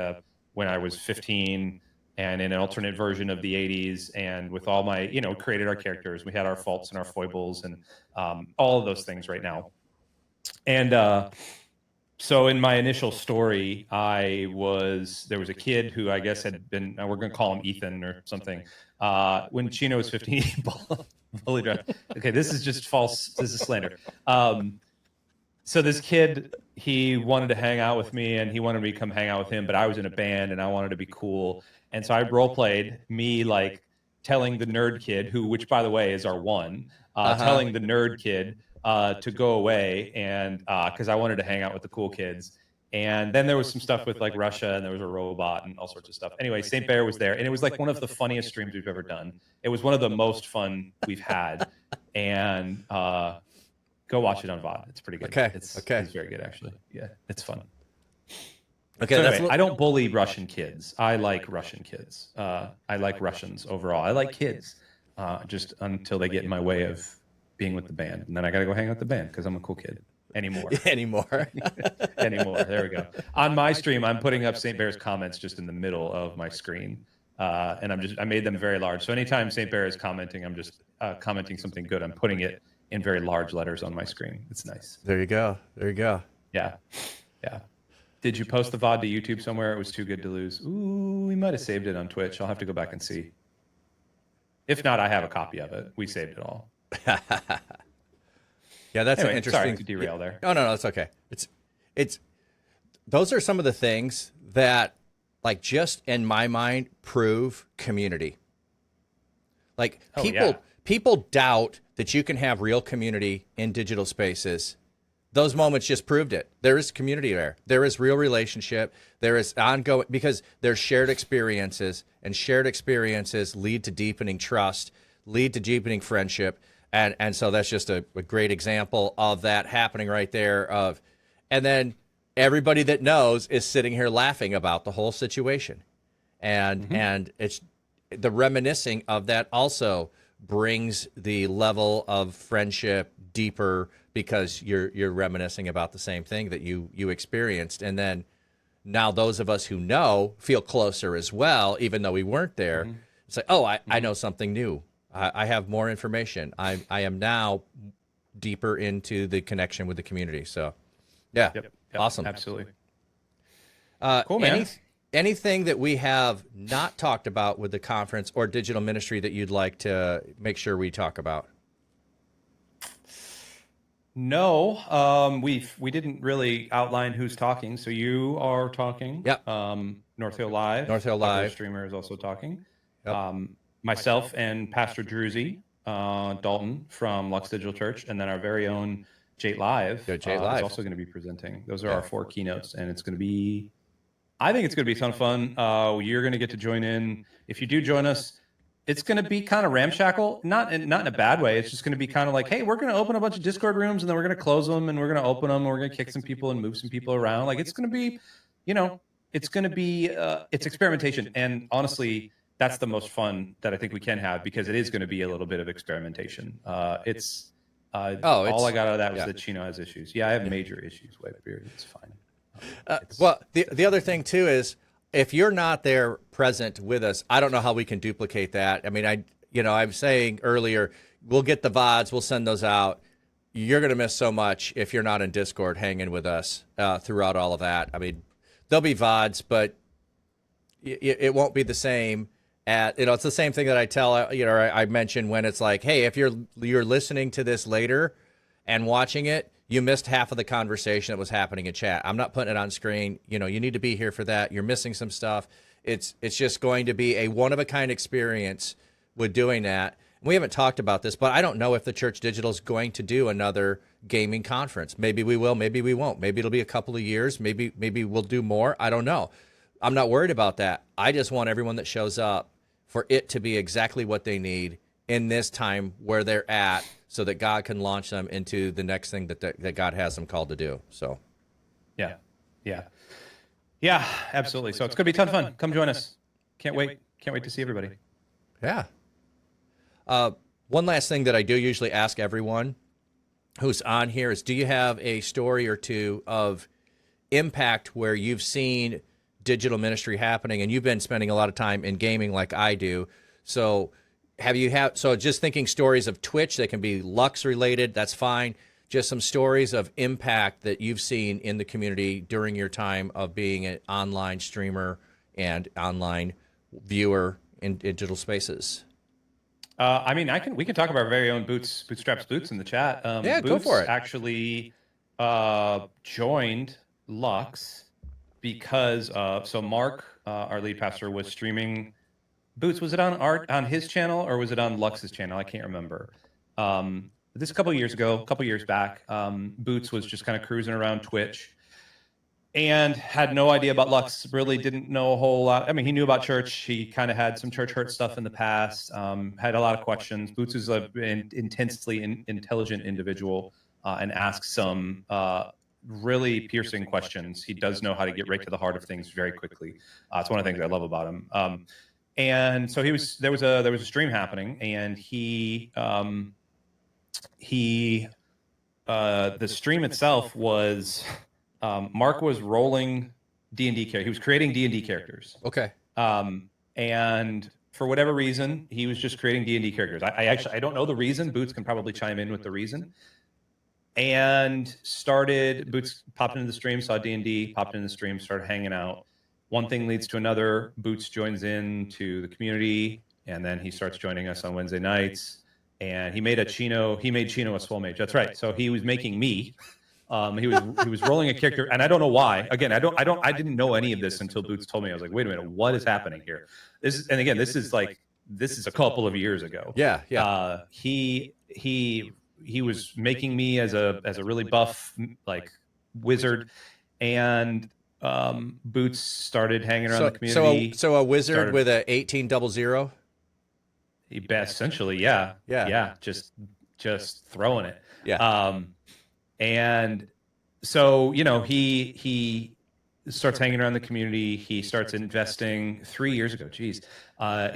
when I was 15, and in an alternate version of the 80s, and with all my, created our characters. We had our faults and our foibles and all of those things right now. And so in my initial story, there was a kid who I guess had been, we're going to call him Ethan or something. When Chino was 15, he bullied her. Okay, this is just false. This is slander. So this kid, he wanted to hang out with me and he wanted me to come hang out with him, but I was in a band and I wanted to be cool. And so I role played me like telling the nerd kid, which by the way is our one, telling the nerd kid to go away, and because I wanted to hang out with the cool kids. And then there was some stuff with like Russia, and there was a robot and all sorts of stuff. Anyway, St. Bear was there, and it was like one of the funniest streams we've ever done. It was one of the most fun we've had, and go watch it on VOD. It's pretty good. Okay. It's very good, actually. Yeah, it's fun. Okay, So anyway, I don't bully Russian kids. I like Russian kids. I like Russians overall. I like kids, just until they get in my way of being with the band, and then I got to go hang out with the band because I'm a cool kid. Anymore. Anymore. There we go. On my stream, I'm putting up St. Bear's comments just in the middle of my screen. And I made them very large. So anytime St. Bear is commenting, I'm just commenting something good. I'm putting it in very large letters on my screen. It's nice. There you go. Yeah. Did you post the VOD to YouTube somewhere? It was too good to lose. Ooh, we might have saved it on Twitch. I'll have to go back and see. If not, I have a copy of it. We saved it all. Yeah, that's anyway, an interesting. Sorry to derail there. No, it's okay. It's those are some of the things that, like, just in my mind, prove community. Like, people doubt that you can have real community in digital spaces. Those moments just proved it. There is community there. There is real relationship. There is ongoing, because there's shared experiences, and shared experiences lead to deepening trust, lead to deepening friendship. And so that's just a great example of that happening right there. And then everybody that knows is sitting here laughing about the whole situation. And it's the reminiscing of that also brings the level of friendship deeper, because you're reminiscing about the same thing that you experienced. And then now those of us who know feel closer as well, even though we weren't there. It's like, oh, I know something new. I have more information. I am now deeper into the connection with the community. So, yeah, Yep, awesome. Absolutely. Cool, man. Anything that we have not talked about with the conference or digital ministry that you'd like to make sure we talk about? No, we didn't really outline who's talking. So you are talking. Yep. North Hill Live. Our streamer is also talking. Yep. Myself and Pastor Druzy Dalton from Lux Digital Church, and then our very own Jate Live, is also going to be presenting. Those are our 4 keynotes, and it's going to be, I think it's going to be a ton of fun. You're going to get to join in. If you do join us, it's going to be kind of ramshackle, not in a bad way. It's just going to be kind of like, hey, we're going to open a bunch of Discord rooms, and then we're going to close them, and we're going to open them, and we're going to kick some people and move some people around. Like, it's going to be, it's going to be, it's experimentation. And honestly, that's the most fun that I think we can have, because it is going to be a little bit of experimentation. All I got out of that was that Chino has issues. Yeah, I have major issues, white beard. It's fine. Well, the other thing too is, if you're not there present with us, I don't know how we can duplicate that. I mean, I'm saying earlier, we'll get the VODs, we'll send those out. You're going to miss so much if you're not in Discord hanging with us throughout all of that. I mean, there'll be VODs, but it won't be the same. It's the same thing that I tell, I mentioned when it's like, hey, if you're listening to this later and watching it, you missed half of the conversation that was happening in chat. I'm not putting it on screen. You need to be here for that. You're missing some stuff. It's just going to be a one-of-a-kind experience with doing that. We haven't talked about this, but I don't know if the Church Digital is going to do another gaming conference. Maybe we will, maybe we won't. Maybe it'll be a couple of years. Maybe we'll do more. I don't know. I'm not worried about that. I just want everyone that shows up for it to be exactly what they need in this time where they're at, so that God can launch them into the next thing that God has them called to do. So, yeah, absolutely. So it's going to be a ton of fun. Come join us. Can't wait to see everybody. Yeah. One last thing that I do usually ask everyone who's on here is, do you have a story or two of impact where you've seen digital ministry happening, and you've been spending a lot of time in gaming like I do? So just thinking stories of Twitch, that can be Lux related, that's fine. Just some stories of impact that you've seen in the community during your time of being an online streamer and online viewer in digital spaces. We can talk about our very own Bootstraps Boots in the chat. Yeah, go for it. Actually joined Lux because so Mark, our lead pastor, was streaming Boots. Was it on his channel, or was it on Lux's channel? I can't remember. This a couple of years ago, a couple of years back, Boots was just kind of cruising around Twitch and had no idea about Lux, really didn't know a whole lot. I mean, he knew about church. He kind of had some church hurt stuff in the past, had a lot of questions. Boots is an intensely intelligent individual and asks some really piercing questions. He does know how to get right to the heart of things very quickly. It's one of the things I love about him. And so there was a stream happening, and the stream itself was Mark was rolling D&D characters. He was creating D&D characters. Okay. And for whatever reason, he was just creating D&D characters. I don't know the reason. Boots can probably chime in with the reason. And Boots popped into the stream, saw D&D, popped into the stream, started hanging out. One thing leads to another. Boots joins into the community, and then he starts joining us on Wednesday nights. And he made Chino a swole mage. That's right. So he was making me. He was rolling a character, and I don't know why. Again, I didn't know any of this until Boots told me. I was like, wait a minute, what is happening here? This is a couple of years ago. Yeah. He was making me as a really buff like wizard, and Boots started hanging around the community. So a wizard with a 1800. Essentially, yeah, just throwing it. Yeah. And so, he starts hanging around the community. He starts investing 3 years ago. Geez.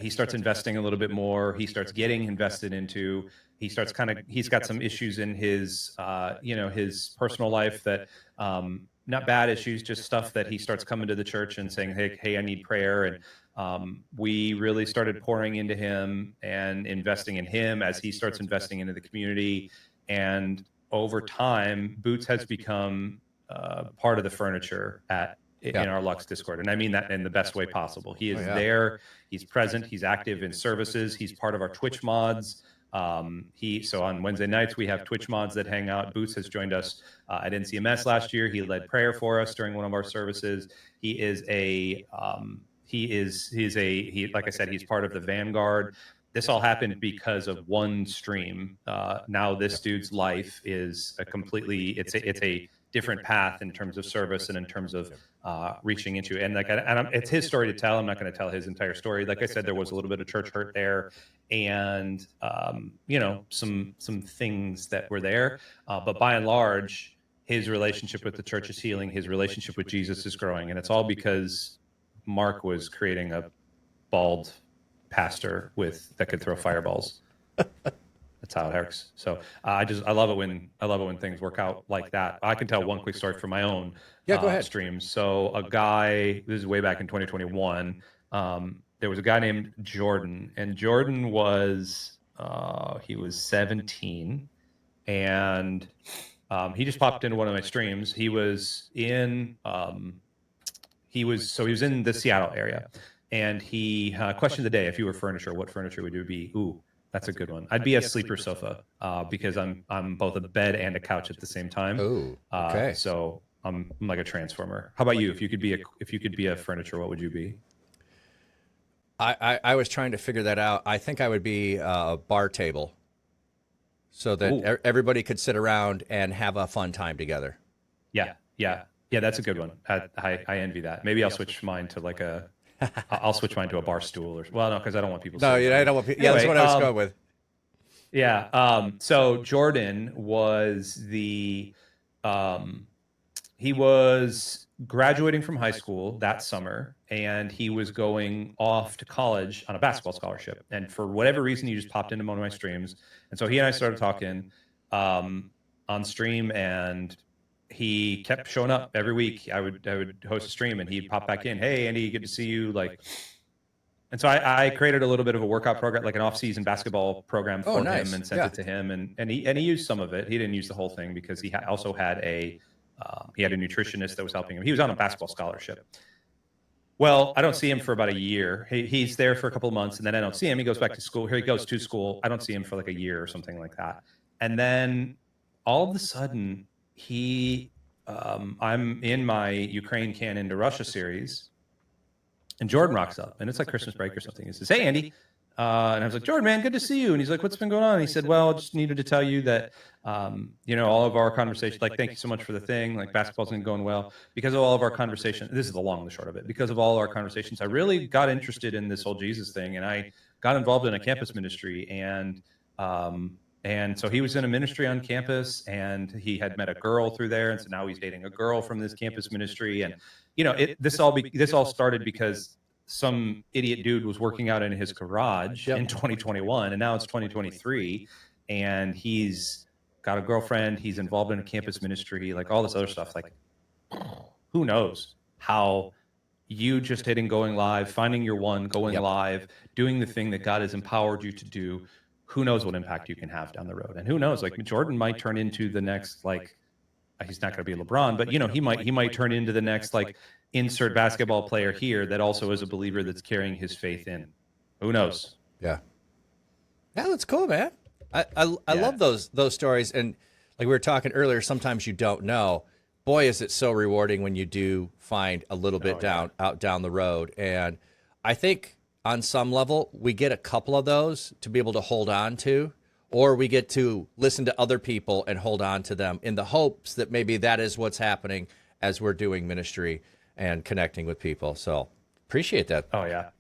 He starts investing a little bit more. He starts getting invested into, he's got some issues in his, his personal life that, not bad issues, just stuff that he starts coming to the church and saying, Hey, I need prayer. And, we really started pouring into him and investing in him as he starts investing into the community. And over time, Boots has become part of the furniture in our Lux Discord. And I mean that in the best way possible. He is there. He's present. He's active in services. He's part of our Twitch mods. So on Wednesday nights, we have Twitch mods that hang out. Boots has joined us at NCMS last year. He led prayer for us during one of our services. Like I said, he's part of the Vanguard. This all happened because of one stream. Now this dude's life is it's a different path in terms of service and in terms of reaching into. And it's his story to tell. I'm not going to tell his entire story. Like I said, there was a little bit of church hurt there, and some things that were there. But by and large, his relationship with the church is healing. His relationship with Jesus is growing, and it's all because Mark was creating a bald pastor that could throw fireballs. That's how it works. So I love it when things work out like that. I can tell one quick story from my own go ahead. streams. So a guy, this is way back in 2021. There was a guy named Jordan, and Jordan was he was 17, and he just popped into one of my streams. He was in the Seattle area. And he question of the day: if you were furniture, what furniture would you be? Ooh, that's a good one. I'd be a sleeper sofa because I'm both a bed and a couch at the same time. Ooh, okay. So I'm like a transformer. How about you? If you could be a furniture, what would you be? I was trying to figure that out. I think I would be a bar table, so that everybody could sit around and have a fun time together. Yeah. That's a good one. I envy that. Maybe I'll switch mine to I'll switch mine to a bar stool no, because I don't want people. No, I don't want people. Anyway, that's what I was going with. Yeah. So Jordan was he was graduating from high school that summer, and he was going off to college on a basketball scholarship. And for whatever reason, he just popped into one of my streams. And so he and I started talking on stream, and he kept showing up every week. I would host a stream, and he'd pop back in. Hey, Andy, good to see you. And so I created a little bit of a workout program, like an off-season basketball program for him, and sent it to him. And he used some of it. He didn't use the whole thing because he also had a nutritionist that was helping him. He was on a basketball scholarship. Well, I don't see him for about a year. He's there for a couple of months, and then I don't see him. He goes back to school. Here he goes to school. I don't see him for like a year or something like that. And then all of a sudden, I'm in my Ukraine Can into Russia series, and Jordan rocks up, and it's like Christmas break or something. He says, "Hey, Andy, And I was like, Jordan, man, good to see you. And he's like, what's been going on? And he said, well, I just needed to tell you that, all of our conversations, like, thank you so much for the thing. Like, basketball's been going well because of all of our conversations. This is the long and the short of it. Because of all our conversations, I really got interested in this whole Jesus thing. And I got involved in a campus ministry. And so he was in a ministry on campus, and he had met a girl through there. And so now he's dating a girl from this campus ministry. And, this all started because some idiot dude was working out in his garage in 2021, and now it's 2023, and he's got a girlfriend. He's involved in a campus ministry, like all this other stuff. Like, who knows how you just hitting going live, finding your one, going live, doing the thing that God has empowered you to do. Who knows what impact you can have down the road? And who knows, like, Jordan might turn into the next, like, he's not going to be LeBron, but he might turn into the next, like, insert basketball player here that also is a believer that's carrying his faith in. Who knows? Yeah, that's cool, man. I love those stories. And like we were talking earlier, sometimes you don't know. Boy, is it so rewarding when you do find a little bit out down the road. And I think on some level we get a couple of those to be able to hold on to, or we get to listen to other people and hold on to them in the hopes that maybe that is what's happening as we're doing ministry and connecting with people. So appreciate that. Oh yeah.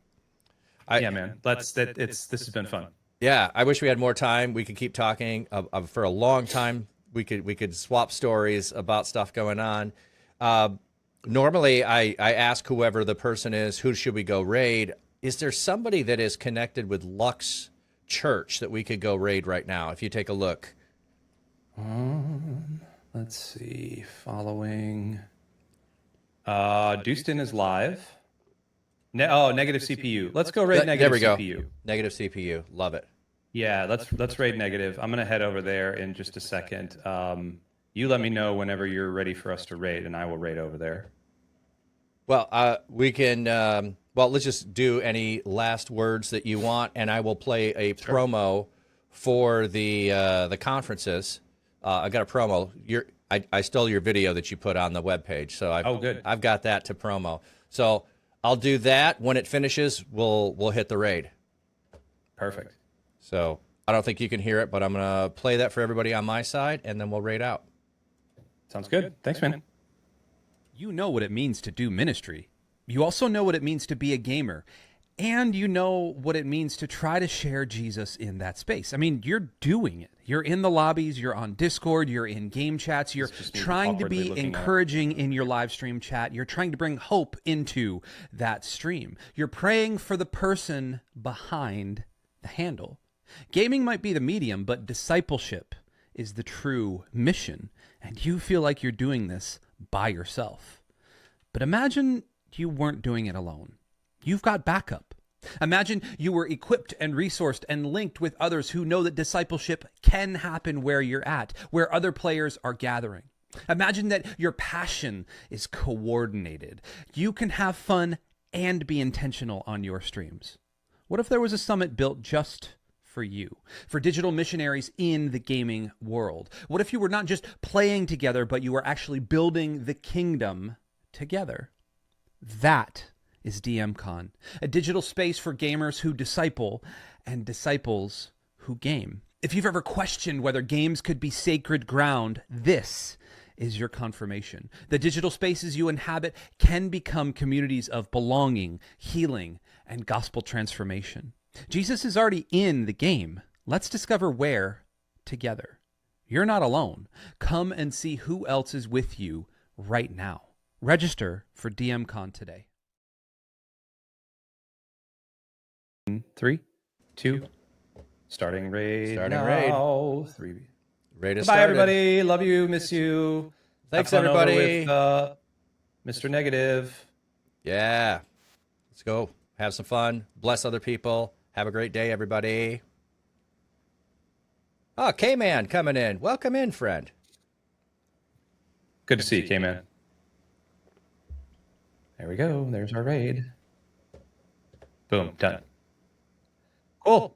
Man. This has been fun. Yeah. I wish we had more time. We could keep talking for a long time. We could swap stories about stuff going on. Normally I ask whoever the person is, who should we go raid? Is there somebody that is connected with Lux Church that we could go raid right now? If you take a look. Let's see. Following. Dustin is live. Negative CPU. Let's go raid Negative CPU. There we go. Negative CPU. Love it. Yeah, let's raid Negative. I'm gonna head over there in just a second. You let me know whenever you're ready for us to raid, and I will raid over there. Well, we can. Let's just do any last words that you want, and I will play a promo for the conferences. I got a promo. I stole your video that you put on the webpage, so good. I've got that to promo. So I'll do that. When it finishes, we'll hit the raid. Perfect. So I don't think you can hear it, but I'm gonna play that for everybody on my side, and then we'll raid out. Sounds good. Thanks, man. You know what it means to do ministry. You also know what it means to be a gamer. And you know what it means to try to share Jesus in that space. I mean, you're doing it. You're in the lobbies, you're on Discord, you're in game chats, you're trying to be encouraging in your live stream chat. You're trying to bring hope into that stream. You're praying for the person behind the handle. Gaming might be the medium, but discipleship is the true mission. And you feel like you're doing this by yourself. But imagine you weren't doing it alone. You've got backup. Imagine you were equipped and resourced and linked with others who know that discipleship can happen where you're at, where other players are gathering. Imagine that your passion is coordinated. You can have fun and be intentional on your streams. What if there was a summit built just for you, for digital missionaries in the gaming world? What if you were not just playing together, but you were actually building the kingdom together? That is DMCON, a digital space for gamers who disciple and disciples who game. If you've ever questioned whether games could be sacred ground, this is your confirmation. The digital spaces you inhabit can become communities of belonging, healing, and gospel transformation. Jesus is already in the game. Let's discover where together. You're not alone. Come and see who else is with you right now. Register for DMCON today. 3, 2, starting raid. Raid. 3. Raid is Bye, started. everybody. Love you. Miss you. Thanks, Have fun over everybody. with, Mr. Negative. Yeah. Let's go. Have some fun. Bless other people. Have a great day, everybody. Oh, K-Man coming in. Welcome in, friend. Good to see you, K-Man. There we go. There's our raid. Boom. Done. Cool.